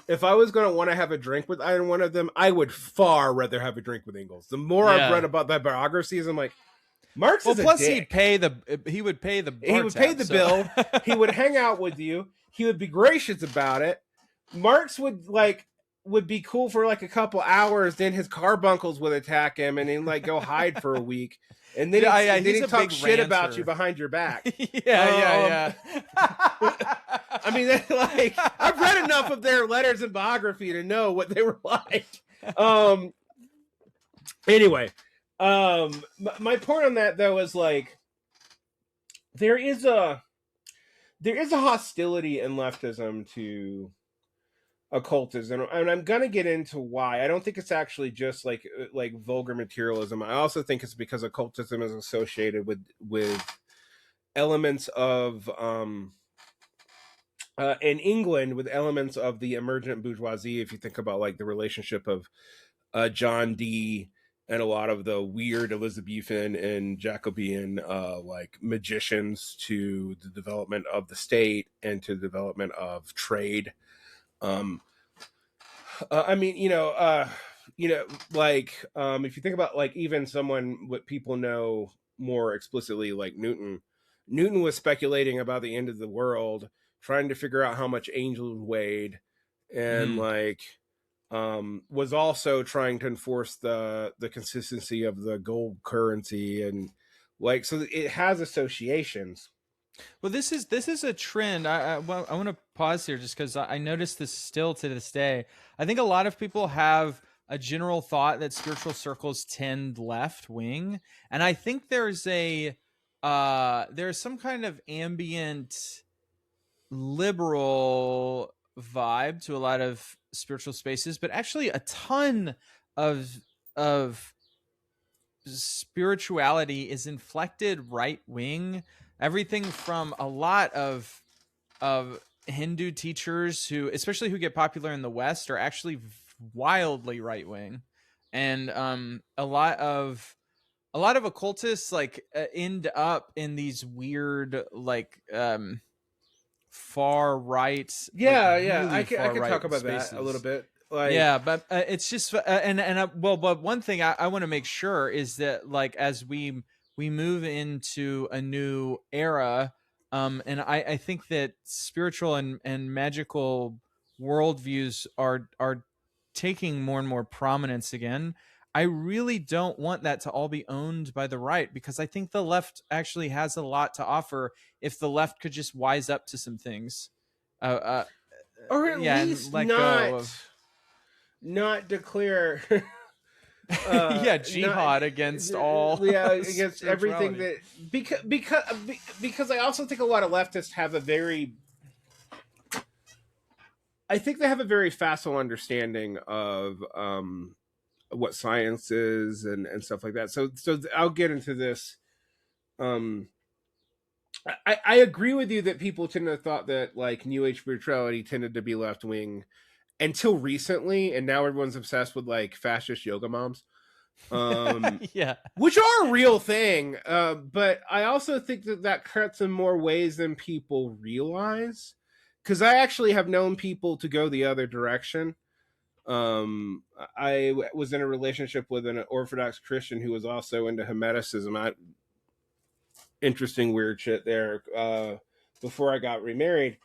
If I was gonna want to have a drink with either one of them, I would far rather have a drink with Engels. The more I've read Yeah. about their biographies, I'm like, Marx Well, is a plus dick. he would pay the He would pay the bill. He would hang out with you. He would be gracious about it. Marx would be cool for like a couple hours. Then his carbuncles would attack him, and he'd like go hide for a week. And then he'd talk shit about you behind your back. Yeah. I mean, like I've read enough of their letters and biography to know what they were like. Anyway, my point on that though is like there is a hostility in leftism to occultism, and I'm gonna get into why. I don't think it's actually just like vulgar materialism. I also think it's because occultism is associated with elements of in England with elements of the emergent bourgeoisie. If you think about like the relationship of John Dee and a lot of the weird Elizabethan and Jacobean like magicians to the development of the state and to the development of trade. I mean, like if you think about like even someone what people know more explicitly, like Newton. Newton was speculating about the end of the world, trying to figure out how much angels weighed, and like was also trying to enforce the consistency of the gold currency, and like so it has associations. Well, this is a trend. I want to pause here just because I noticed this still to this day. I think a lot of people have a general thought that spiritual circles tend left wing, and I think there's some kind of ambient liberal vibe to a lot of spiritual spaces, but actually a ton of spirituality is inflected right wing. Everything from a lot of Hindu teachers who, especially who get popular in the West, are actually wildly right wing, and a lot of occultists like end up in these weird like far right, like Yeah, really I far could right talk about that a little spaces. bit. Like, Yeah, but it's just but one thing I want to make sure is that like as we move into a new era, and I think that spiritual and magical worldviews are taking more and more prominence again. I really don't want that to all be owned by the right, because I think the left actually has a lot to offer if the left could just wise up to some things. Uh, uh, or at yeah, and least let go of not declare yeah, not jihad against all yeah, against everything spirituality. that because I also think a lot of leftists have a very I think they have a very facile understanding of what science is and stuff like that. So I'll get into this. Um, I agree with you that people tend to have thought that like New Age spirituality tended to be left wing until recently, and now everyone's obsessed with like fascist yoga moms, Yeah. which are a real thing. But I also think that that cuts in more ways than people realize. Because I actually have known people to go the other direction. I was in a relationship with an Orthodox Christian who was also into Hermeticism. Interesting, weird shit there. Before I got remarried,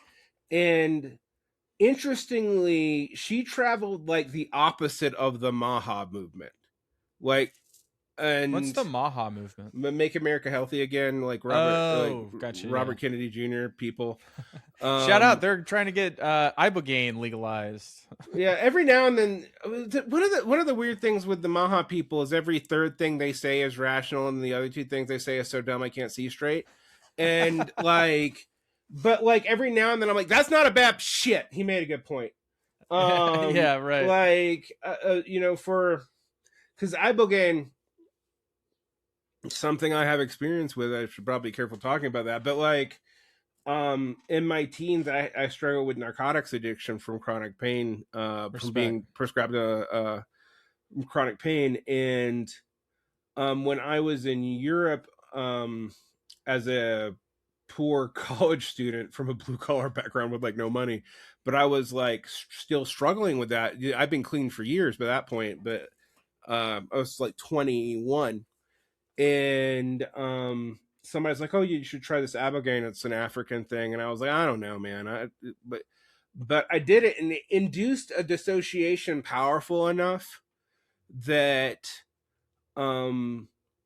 and interestingly, she traveled like the opposite of the Maha movement, like What's and the Maha movement? Make America Healthy Again, like Oh, gotcha. Yeah. Robert Kennedy Jr. people. Shout out. They're trying to get ibogaine legalized. Yeah, every now and then, one of the weird things with the Maha people is every third thing they say is rational, and the other two things they say is so dumb I can't see straight. And like, but like every now and then I'm like, that's not a bad shit. He made a good point. Yeah, right. Like, for because ibogaine, something I have experience with. I should probably be careful talking about that, but like in my teens I struggled with narcotics addiction from chronic pain, from being prescribed chronic pain. And when I was in Europe, as a poor college student from a blue collar background with like no money, but I was like still struggling with that. I've been clean for years by that point, but I was like 21, and somebody's like, "Oh, you should try this ibogaine. It's an African thing." And I was like, "I don't know, man." But I did it, and it induced a dissociation powerful enough that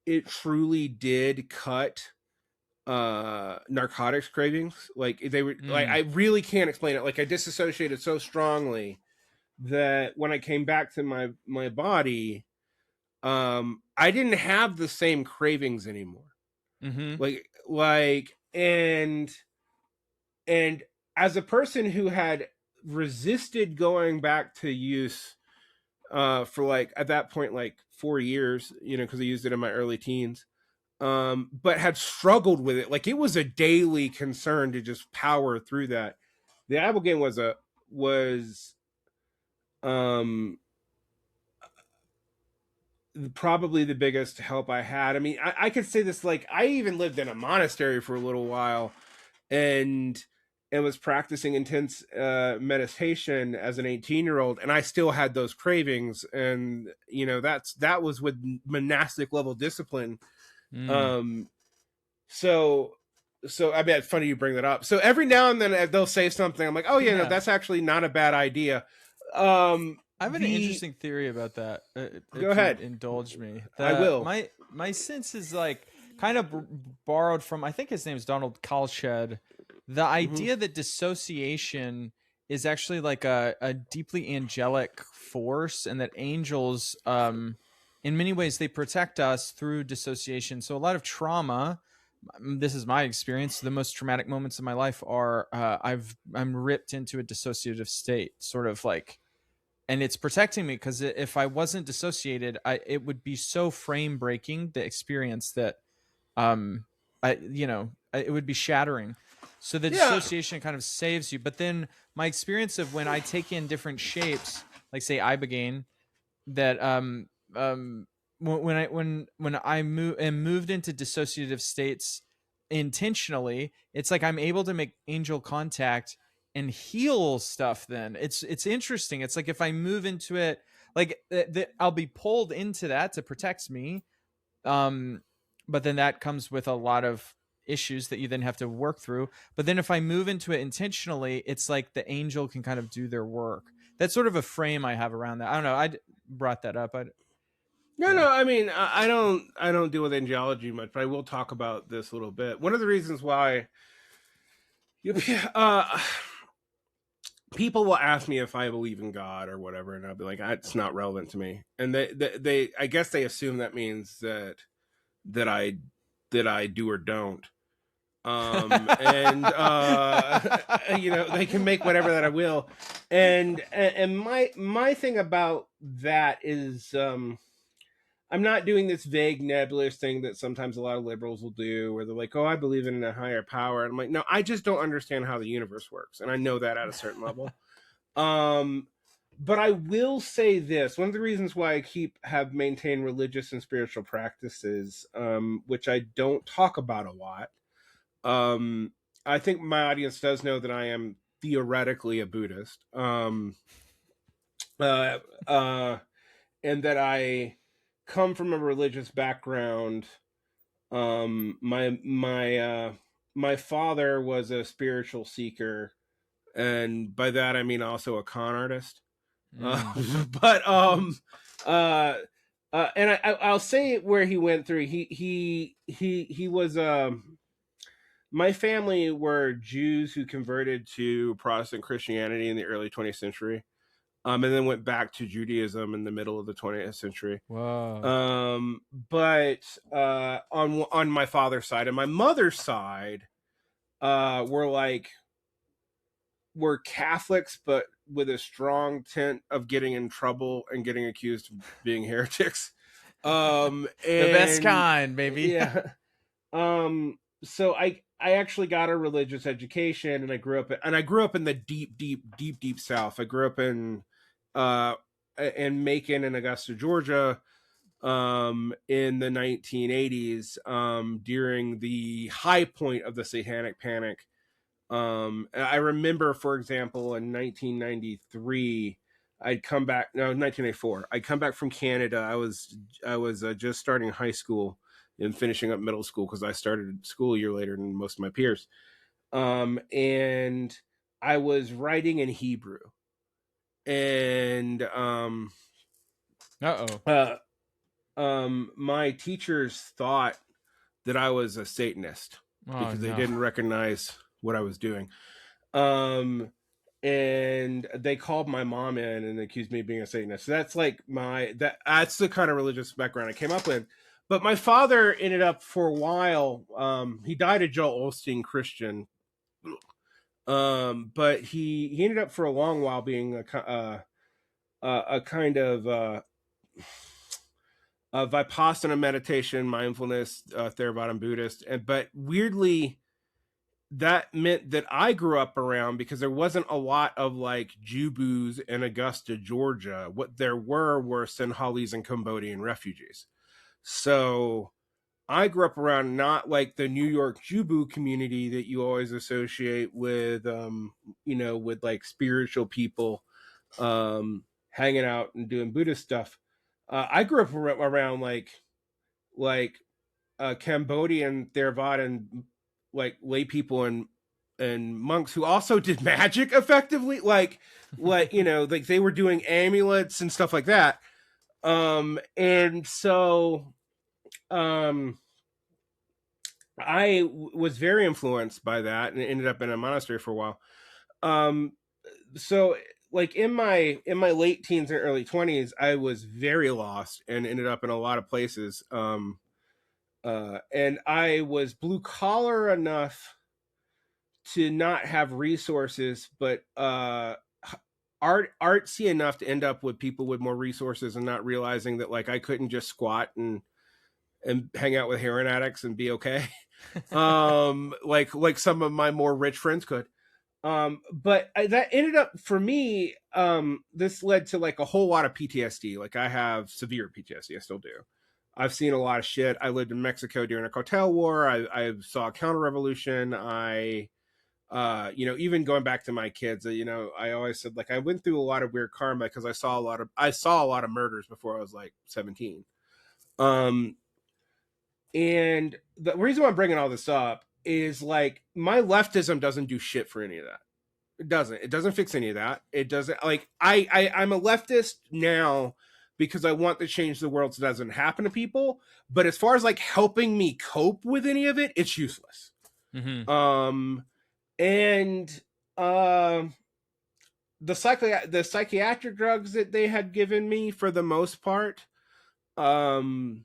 it truly did cut narcotics cravings. Like they were like, I really can't explain it. Like I disassociated so strongly that when I came back to my body, I didn't have the same cravings anymore. Mm-hmm. And as a person who had resisted going back to use for like at that point like 4 years, because I used it in my early teens, but had struggled with it. Like it was a daily concern to just power through that. The ibogaine was probably the biggest help I had. I mean, I could say this, like I even lived in a monastery for a little while, and was practicing intense meditation as an 18-year-old, and I still had those cravings. And that was with monastic level discipline. So I mean, it's funny you bring that up. So every now and then they'll say something, I'm like, oh yeah, no, that's actually not a bad idea. I have an interesting theory about that. Go ahead. Indulge me. I will. My sense is like kind of borrowed from, I think his name is Donald Kalshed. The idea that dissociation is actually like a deeply angelic force, and that angels, in many ways, they protect us through dissociation. So a lot of trauma, this is my experience, the most traumatic moments of my life are I'm ripped into a dissociative state, sort of like, and it's protecting me, because if I wasn't dissociated, it would be so frame breaking, the experience, that it would be shattering. So the dissociation kind of saves you. But then my experience of when I take in different shapes, like say ibogaine, that when I am moved into dissociative states intentionally, it's like I'm able to make angel contact and heal stuff. Then it's interesting. It's like if I move into it, like I'll be pulled into that to protect me, but then that comes with a lot of issues that you then have to work through. But then if I move into it intentionally, it's like the angel can kind of do their work. That's sort of a frame I have around that. I don't know, I brought that up. No, no. I mean, I don't deal with angelology much, but I will talk about this a little bit. One of the reasons why you, people will ask me if I believe in God or whatever, and I'll be like, it's not relevant to me. And I guess they assume that means that I that I do or don't. And they can make whatever that I will. And my thing about that is, I'm not doing this vague nebulous thing that sometimes a lot of liberals will do, where they're like, oh, I believe in a higher power. And I'm like, no, I just don't understand how the universe works. And I know that at a certain level. But I will say this: one of the reasons why I have maintained religious and spiritual practices, which I don't talk about a lot. I think my audience does know that I am theoretically a Buddhist, and that I come from a religious background. My father was a spiritual seeker, and by that I mean also a con artist. But and I'll say where he went through. He was my family were Jews who converted to Protestant Christianity in the early 20th century, and then went back to Judaism in the middle of the 20th century. Wow. But on my father's side and my mother's side, were Catholics, but with a strong tint of getting in trouble and getting accused of being heretics. The best kind, baby. Yeah. So I actually got a religious education, and I grew up in the deep South. I grew up in Macon and Augusta, Georgia, in the 1980s, during the high point of the Satanic Panic. I remember, for example, in 1993, I'd come back. No, 1984. I'd come back from Canada. I was just starting high school and finishing up middle school, because I started school a year later than most of my peers. And I was writing in Hebrew, and my teachers thought that I was a Satanist because they didn't recognize what I was doing. And they called my mom in and accused me of being a Satanist. So that's like that's the kind of religious background I came up with. But my father ended up, for a while, he died a Joel Osteen Christian. But he ended up for a long while being a kind of Vipassana meditation, mindfulness, Theravada Buddhist. But weirdly, that meant that I grew up around, because there wasn't a lot of like Jubus in Augusta, Georgia. What there were Sinhalese and Cambodian refugees. So I grew up around not like the New York Jubu community that you always associate with, with like spiritual people hanging out and doing Buddhist stuff. I grew up around like Cambodian Theravada and like lay people and monks who also did magic effectively, like like they were doing amulets and stuff like that. And so I was very influenced by that and ended up in a monastery for a while. So like in my late teens and early 20s, I was very lost and ended up in a lot of places. And I was blue collar enough to not have resources, but artsy enough to end up with people with more resources, and not realizing that like I couldn't just squat and hang out with heroin addicts and be okay. Like some of my more rich friends could. But that ended up, for me, this led to like a whole lot of PTSD. Like I have severe PTSD. I still do. I've seen a lot of shit. I lived in Mexico during a cartel war. I saw a counter revolution. Even going back to my kids, I always said like I went through a lot of weird karma because I saw a lot of murders before I was like 17. And the reason why I'm bringing all this up is like my leftism doesn't do shit for any of that. It doesn't fix any of that. It doesn't, like I'm a leftist now because I want to change the world so it doesn't happen to people. But as far as like helping me cope with any of it, it's useless. Mm-hmm. And the psychiatric drugs that they had given me, for the most part, I'm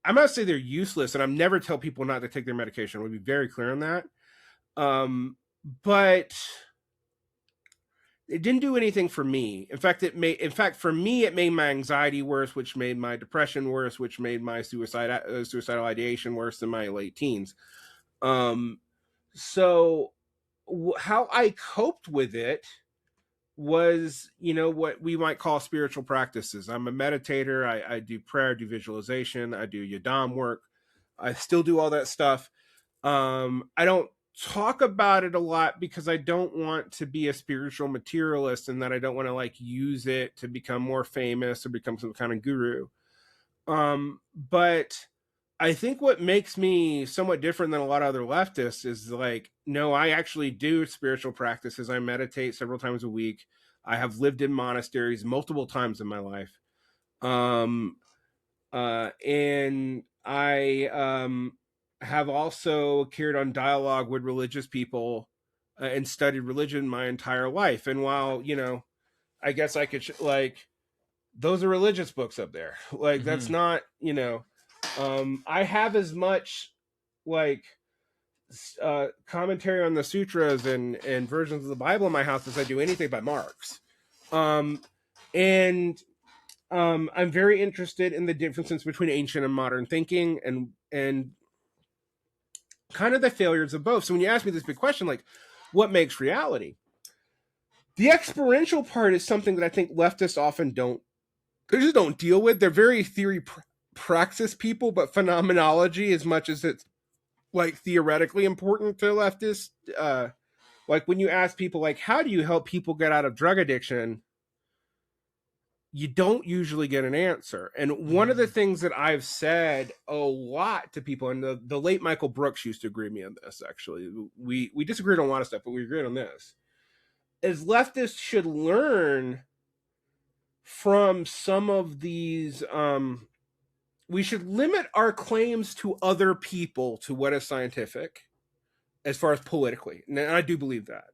not say they're useless, and I'm never tell people not to take their medication. We'll be very clear on that. But it didn't do anything for me. In fact, for me, it made my anxiety worse, which made my depression worse, which made my suicidal ideation worse in my late teens. So how I coped with it was, what we might call spiritual practices. I'm a meditator. I do prayer, I do visualization, I do yadam work. I still do all that stuff. I don't talk about it a lot because I don't want to be a spiritual materialist, and that I don't want to like use it to become more famous or become some kind of guru. But I think what makes me somewhat different than a lot of other leftists is like, no, I actually do spiritual practices. I meditate several times a week. I have lived in monasteries multiple times in my life. And I have also carried on dialogue with religious people and studied religion my entire life. And while, I guess I could like, those are religious books up there. Like, that's not, I have as much like commentary on the sutras and versions of the Bible in my house as I do anything by Marx. And I'm very interested in the differences between ancient and modern thinking, and kind of the failures of both. So when you ask me this big question, like, what makes reality? The experiential part is something that I think leftists often they just don't deal with. They're very theory praxis people, but phenomenology, as much as it's like theoretically important to leftists, like when you ask people like, how do you help people get out of drug addiction, you don't usually get an answer. And one of the things that I've said a lot to people, and the late Michael Brooks used to agree with me on this, actually, we disagreed on a lot of stuff, but we agreed on this, is leftists should learn from some of these, we should limit our claims to other people to what is scientific as far as politically. And I do believe that.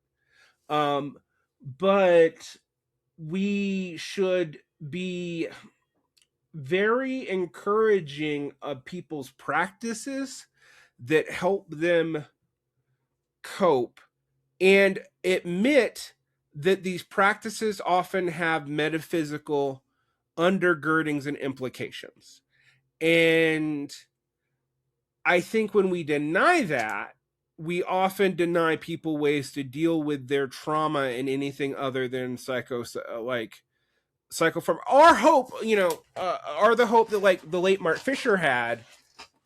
But we should be very encouraging of people's practices that help them cope, and admit that these practices often have metaphysical undergirdings and implications. And I think when we deny that, we often deny people ways to deal with their trauma in anything other than psychoform, or hope, or the hope that like the late Mark Fisher had.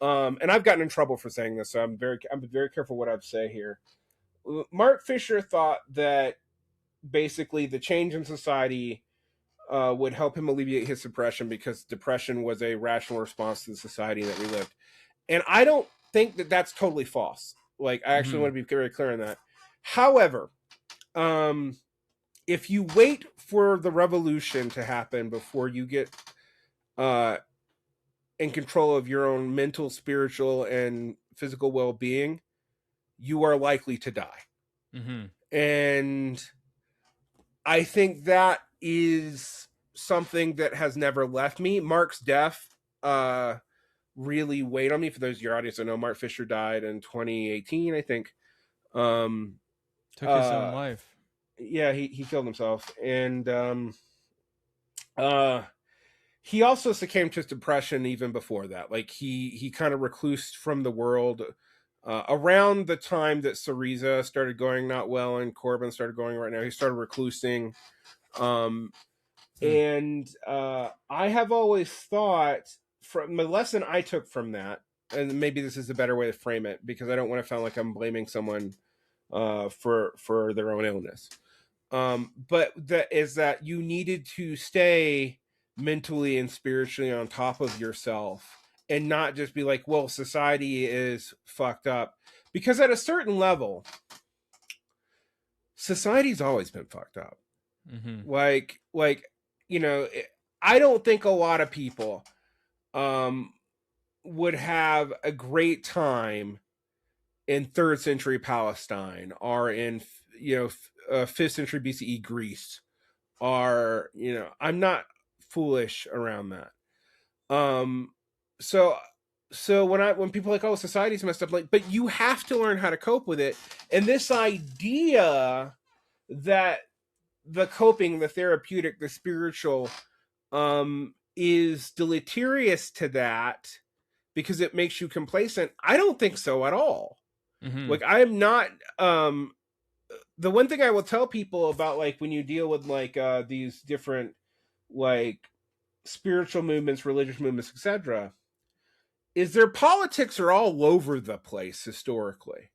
And I've gotten in trouble for saying this, so I'm very careful what I say here. Mark Fisher thought that basically the change in society would help him alleviate his depression, because depression was a rational response to the society that we lived. And I don't think that that's totally false. Like, I actually want to be very clear on that. However, if you wait for the revolution to happen before you get in control of your own mental, spiritual, and physical well-being, you are likely to die. And I think that is something that has never left me. Mark's death really weighed on me. For those of your audience, I know Mark Fisher died in 2018, I think. Took his own life. Yeah, he killed himself. And he also succumbed to depression even before that. Like, he kind of reclused from the world around the time that Syriza started going not well and Corbyn started going right now. He started reclusing. And I have always thought, from the lesson I took from that, and maybe this is a better way to frame it, because I don't want to sound like I'm blaming someone for their own illness. But that is that you needed to stay mentally and spiritually on top of yourself, and not just be like, well, society is fucked up. Because at a certain level, society's always been fucked up. Like, I don't think a lot of people um, would have a great time in third century Palestine or in, you know, 5th century BCE Greece, or, you know, I'm not foolish around that. Um, so when people are like, oh, society's messed up, like, but you have to learn how to cope with it. And this idea that the coping, the therapeutic, the spiritual, is deleterious to that because it makes you complacent, I don't think so at all. Mm-hmm. Like, I am not. The one thing I will tell people about, like, when you deal with like these different like spiritual movements, religious movements, etc., is their politics are all over the place historically.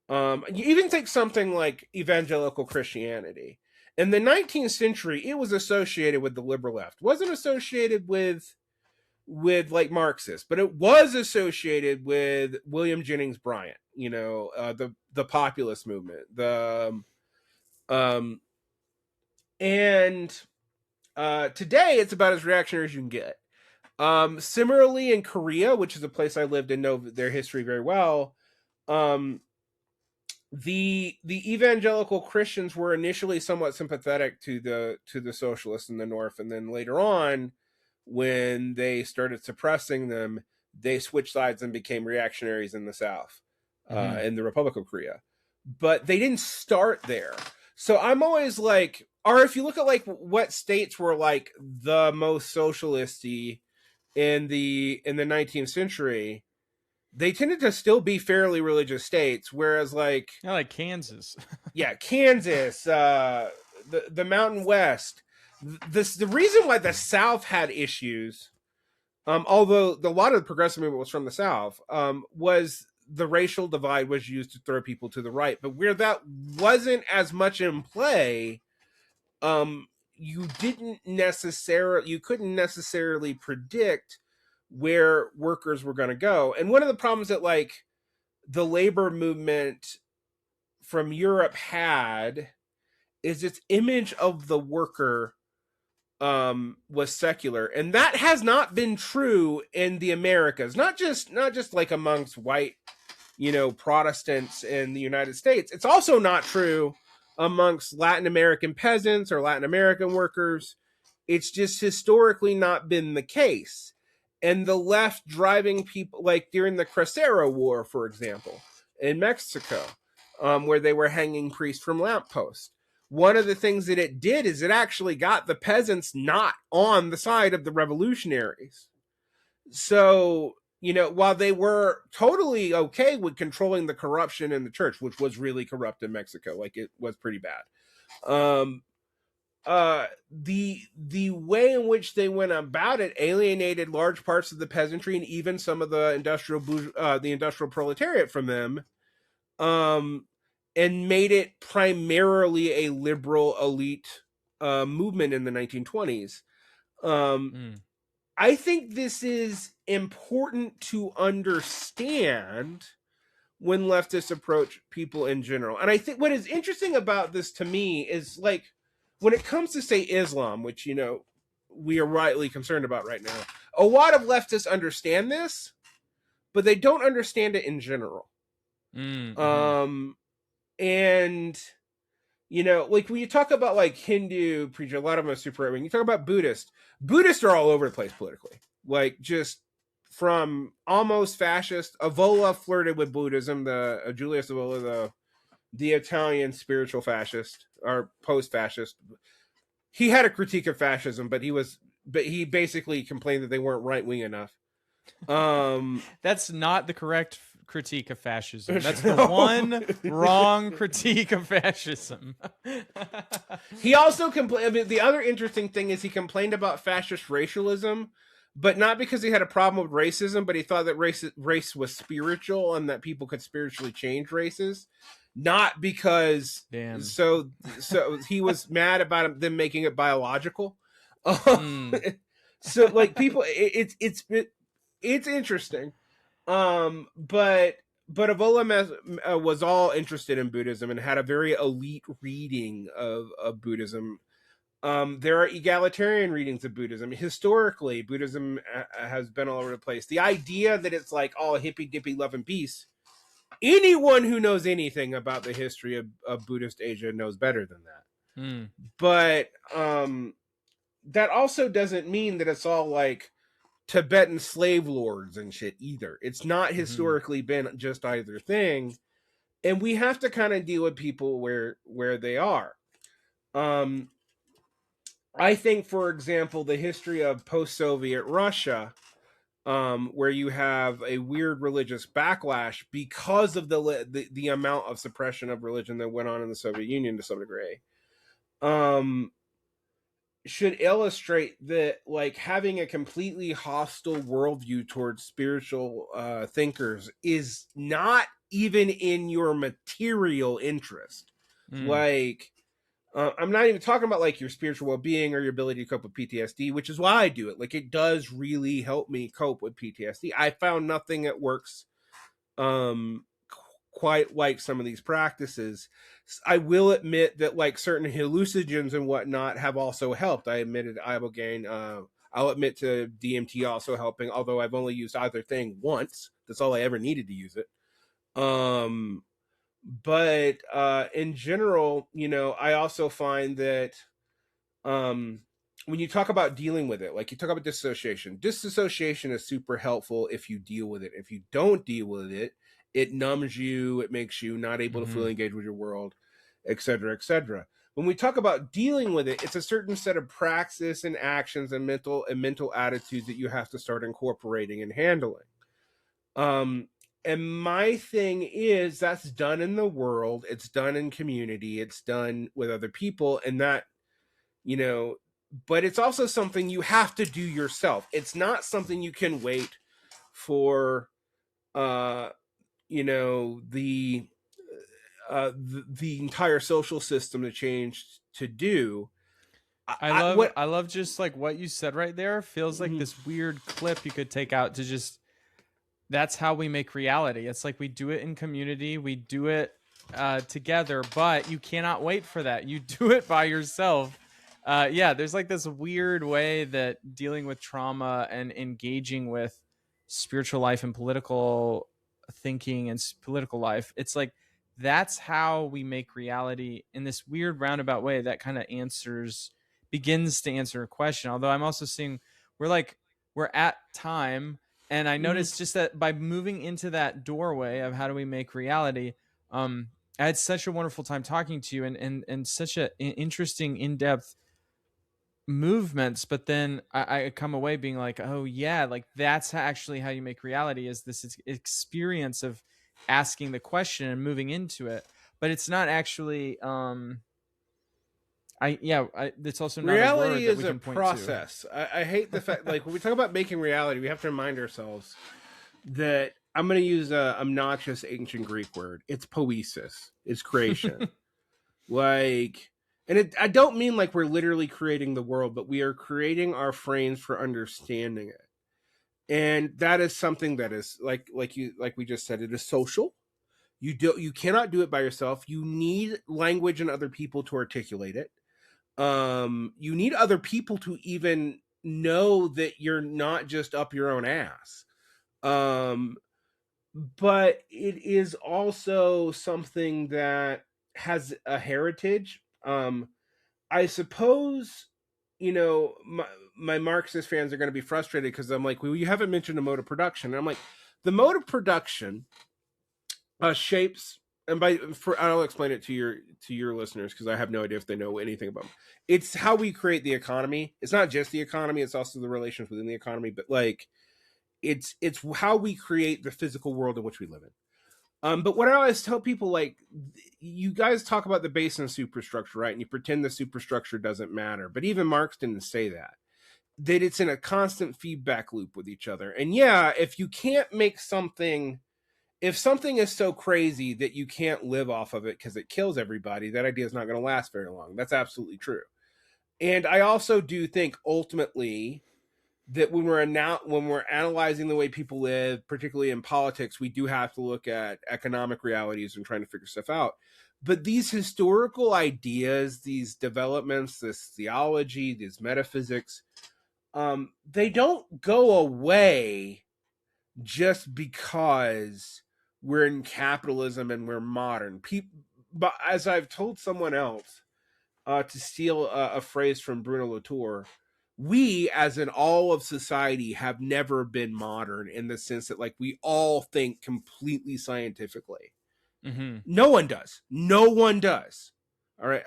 You even take something like evangelical Christianity. In the 19th century, it was associated with the liberal left. It wasn't associated with like Marxists, but it was associated with William Jennings Bryan. You know, the populist movement. Um, and today it's about as reactionary as you can get. Similarly, in Korea, which is a place I lived and know their history very well, the evangelical Christians were initially somewhat sympathetic to the socialists in the North, and then later on, when they started suppressing them, they switched sides and became reactionaries in the South, in the Republic of Korea. But they didn't start there. So I'm always like, or if you look at like what states were like the most socialisty in the 19th century, they tended to still be fairly religious states, whereas like, I like Kansas. yeah, Kansas, the Mountain West, the reason why the South had issues, although a lot of the progressive movement was from the South, was the racial divide was used to throw people to the right. But where that wasn't as much in play, you couldn't necessarily predict where workers were going to go. And one of the problems that like the labor movement from Europe had is its image of the worker was secular, and that has not been true in the Americas. Not just like amongst white, you know, Protestants in the United States. It's also not true amongst Latin American peasants or Latin American workers. It's just historically not been the case. And the left driving people, like during the Cristero War, for example, in Mexico, where they were hanging priests from lampposts. One of the things that it did is it actually got the peasants not on the side of the revolutionaries. So, you know, while they were totally okay with controlling the corruption in the church, which was really corrupt in Mexico, like it was pretty bad. The way in which they went about it alienated large parts of the peasantry and even some of the industrial proletariat from them, and made it primarily a liberal elite movement in the 1920s. I think this is important to understand when leftists approach people in general. And I think what is interesting about this to me is like when it comes to, say, Islam, which, you know, we are rightly concerned about right now, a lot of leftists understand this, but they don't understand it in general. And, you know, like when you talk about like Hindu preacher, a lot of them are super right wing. You talk about Buddhists are all over the place politically, like just from almost fascist. Evola flirted with Buddhism, Julius Evola, the Italian spiritual fascist or post-fascist. He had a critique of fascism, but he basically complained that they weren't right-wing enough. That's not the correct critique of fascism. That's the one wrong critique of fascism. He also complained. I mean, the other interesting thing is he complained about fascist racialism, but not because he had a problem with racism, but he thought that race was spiritual and that people could spiritually change races. Not because. Damn. So he was mad about them making it biological. So like people, it's interesting. But Evola was all interested in Buddhism and had a very elite reading of Buddhism. There are egalitarian readings of Buddhism. Historically, Buddhism has been all over the place. The idea that it's like all hippy dippy love and peace, anyone who knows anything about the history of Buddhist Asia knows better than that. Mm. But that also doesn't mean that it's all like Tibetan slave lords and shit either. It's not historically been just either thing. And we have to kind of deal with people where they are. I think, for example, the history of post-Soviet Russia, where you have a weird religious backlash because of the amount of suppression of religion that went on in the Soviet Union to some degree, should illustrate that, like, having a completely hostile worldview towards spiritual thinkers is not even in your material interest. Like, I'm not even talking about like your spiritual well-being or your ability to cope with PTSD, which is why I do it. Like, it does really help me cope with PTSD. I found nothing that works quite like some of these practices. I will admit that like certain hallucinogens and whatnot have also helped. I admitted ibogaine. I'll admit to DMT also helping, although I've only used either thing once. That's all I ever needed to use it. But in general, you know, I also find that when you talk about dealing with it, like you talk about disassociation is super helpful if you deal with it. If you don't deal with it, it numbs you, it makes you not able to fully engage with your world, etc., etc. When we talk about dealing with it, it's a certain set of praxis and actions and mental attitudes that you have to start incorporating and handling. And my thing is, that's done in the world, it's done in community, it's done with other people, and that, you know, but it's also something you have to do yourself. It's not something you can wait for, you know, the entire social system to change to do. I love just like what you said right there. Feels like this weird clip you could take out to just, that's how we make reality. It's like we do it in community, we do it together, but you cannot wait for that. You do it by yourself. Yeah, there's like this weird way that dealing with trauma and engaging with spiritual life and political thinking and political life, it's like that's how we make reality in this weird roundabout way that kind of begins to answer a question. Although I'm also seeing we're at time, and I noticed just that by moving into that doorway of how do we make reality, I had such a wonderful time talking to you, and such an interesting, in-depth movements. But then I come away being like, oh yeah, like that's actually how you make reality, is this experience of asking the question and moving into it. But it's not actually it's also not a word reality that is we a can point process. I hate the fact, like, when we talk about making reality, we have to remind ourselves that I'm going to use a obnoxious ancient Greek word. It's poiesis. It's creation. Like, and I don't mean like we're literally creating the world, but we are creating our frames for understanding it. And that is something that is like we just said, it is social. You cannot do it by yourself. You need language and other people to articulate it. You need other people to even know that you're not just up your own ass. But it is also something that has a heritage. I suppose, you know, my Marxist fans are going to be frustrated because I'm like, well, you haven't mentioned the mode of production. And I'm like, the mode of production shapes, and I'll explain it to your listeners because I have no idea if they know anything about them. It's how we create the economy. It's not just the economy; it's also the relations within the economy. But like, it's how we create the physical world in which we live in. But what I always tell people, like, you guys talk about the base and superstructure, right? And you pretend the superstructure doesn't matter. But even Marx didn't say that. That it's in a constant feedback loop with each other. And yeah, if you can't make something, if something is so crazy that you can't live off of it because it kills everybody, that idea is not going to last very long. That's absolutely true. And I also do think ultimately that when we're analyzing the way people live, particularly in politics, we do have to look at economic realities and trying to figure stuff out. But these historical ideas, these developments, this theology, these metaphysics, they don't go away just because we're in capitalism and we're modern. But as I've told someone else, to steal a phrase from Bruno Latour, we, as in all of society, have never been modern in the sense that, like, we all think completely scientifically. Mm-hmm. No one does. No one does. All right.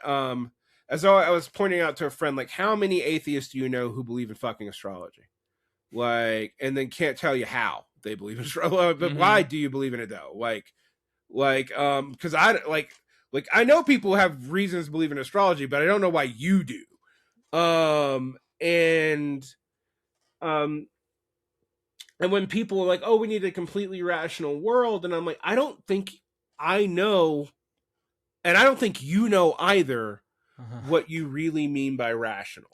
As I was pointing out to a friend, like, how many atheists do you know who believe in fucking astrology? Like, and then can't tell you how they believe in astrology, but why do you believe in it though? Because I know people who have reasons to believe in astrology, but I don't know why you do. And when people are like, oh, we need a completely rational world, and I'm like, I don't think I know, and I don't think you know either, what you really mean by rational.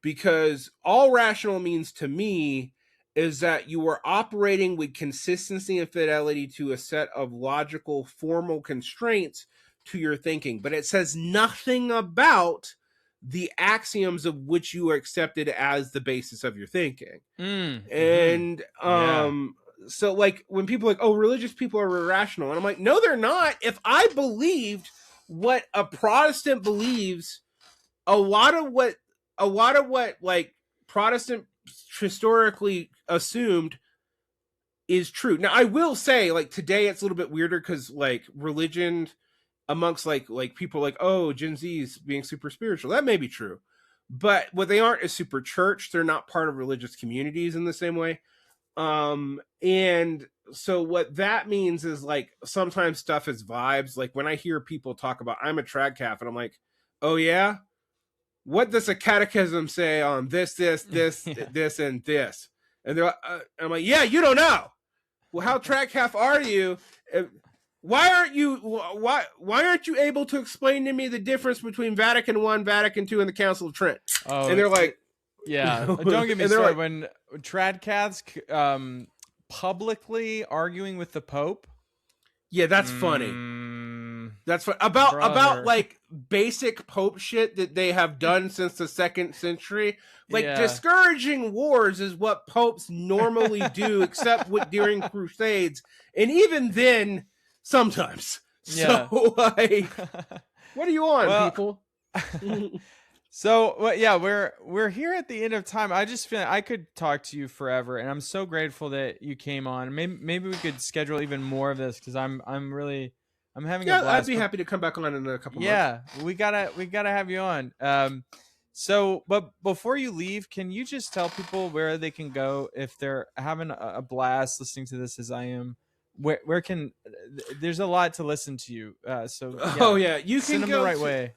Because all rational means to me is that you are operating with consistency and fidelity to a set of logical, formal constraints to your thinking. But it says nothing about the axioms of which you are accepted as the basis of your thinking. And so, like, when people are like, oh, religious people are irrational, and I'm like, no, they're not. If I believed what a Protestant believes, a lot of what like Protestant historically assumed is true. Now, I will say, like, today it's a little bit weirder because, like, religion amongst like people like, oh, Gen Z's being super spiritual, that may be true, but what they aren't is super church. They're not part of religious communities in the same way. And so what that means is, like, sometimes stuff is vibes. Like, when I hear people talk about, I'm a trad calf, and I'm like, oh yeah, what does a catechism say on this, this, and this? And they're I'm like, yeah, you don't know. Well, how track half are you? Why aren't you able to explain to me the difference between Vatican I, Vatican II, and the Council of Trent? Oh, and they're like, yeah, don't get me started. Like, when tradcats publicly arguing with the Pope. Yeah, that's funny. That's what about like basic Pope shit that they have done since the 2nd century. Like, discouraging wars is what popes normally do, except during crusades, and even then, sometimes. Yeah. So, like, what are you on, people? So, well, yeah, we're here at the end of time. I just feel like I could talk to you forever, and I'm so grateful that you came on. Maybe we could schedule even more of this, because I'm having a blast. I'd be happy to come back on in a couple months. Yeah, we gotta have you on. So, but before you leave, can you just tell people where they can go if they're having a blast listening to this as I am? Where can there's a lot to listen to you. So yeah, you can send them the right way.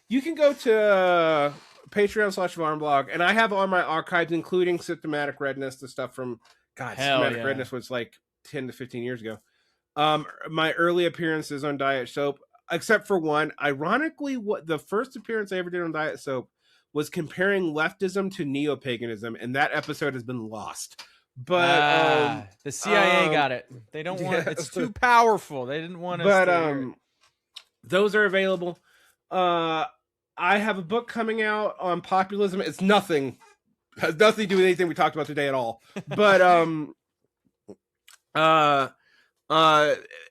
You can go to Patreon/VarnBlog, and I have all my archives, including Systematic Redness, the stuff from Systematic Redness was like 10 to 15 years ago. My early appearances on Diet Soap, except for one. Ironically, what the first appearance I ever did on Diet Soap was comparing leftism to neo-paganism, and that episode has been lost. But the CIA got it. They don't want it's too powerful. They didn't want us. But those are available. I have a book coming out on populism. It's has nothing to do with anything we talked about today at all. But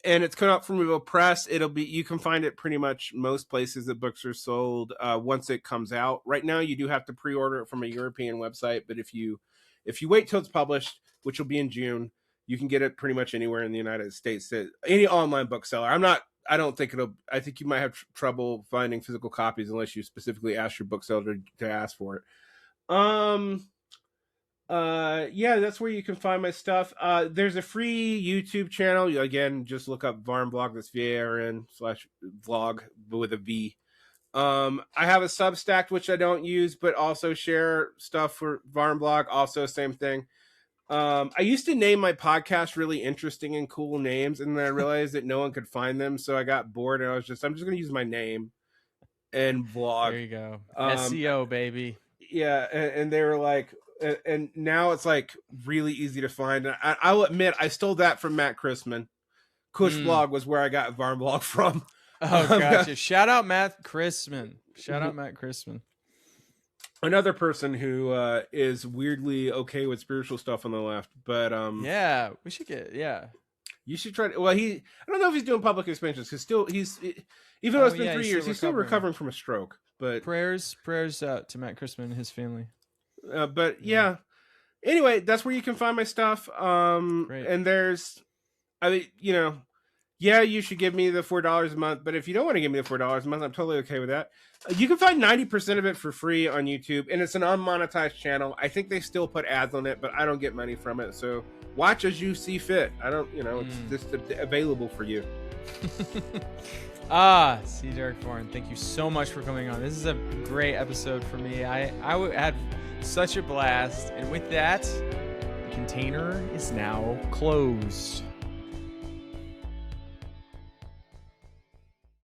and it's coming out from Revo Press. You can find it pretty much most places that books are sold once it comes out. Right now, you do have to pre-order it from a European website, but if you wait till it's published, which will be in June, you can get it pretty much anywhere in the United States. Any online bookseller. I think you might have trouble finding physical copies unless you specifically ask your bookseller to ask for it. That's where you can find my stuff. There's a free YouTube channel. Again, just look up VarnBlog. That's VARN/vlog with a V. I have a Substack, which I don't use, but also share stuff for VarnBlog. Also, same thing. I used to name my podcast really interesting and cool names, and then I realized that no one could find them, so I got bored, and I'm just going to use my name and vlog. There you go. SEO, baby. Yeah, and they were like, and now it's like really easy to find. And I'll admit, I stole that from Matt Christman. Cush Blog was where I got VarnBlog from. Oh, gotcha. Shout out Matt Chrisman. Shout out Matt Chrisman. Another person who is weirdly okay with spiritual stuff on the left, but yeah, we should get you should try to. Well, I don't know if he's doing public expansions because even though it's been 3 years, he's still recovering from a stroke. But prayers out to Matt Chrisman and his family. But yeah. Anyway, that's where you can find my stuff. Great. And there's, I mean, yeah, you should give me the $4 a month. But if you don't want to give me the $4 a month, I'm totally okay with that. You can find 90% of it for free on YouTube, and it's an unmonetized channel. I think they still put ads on it, but I don't get money from it. So watch as you see fit. I don't, it's just available for you. See, Derick Varn, thank you so much for coming on. This is a great episode for me. I had such a blast. And with that, the container is now closed.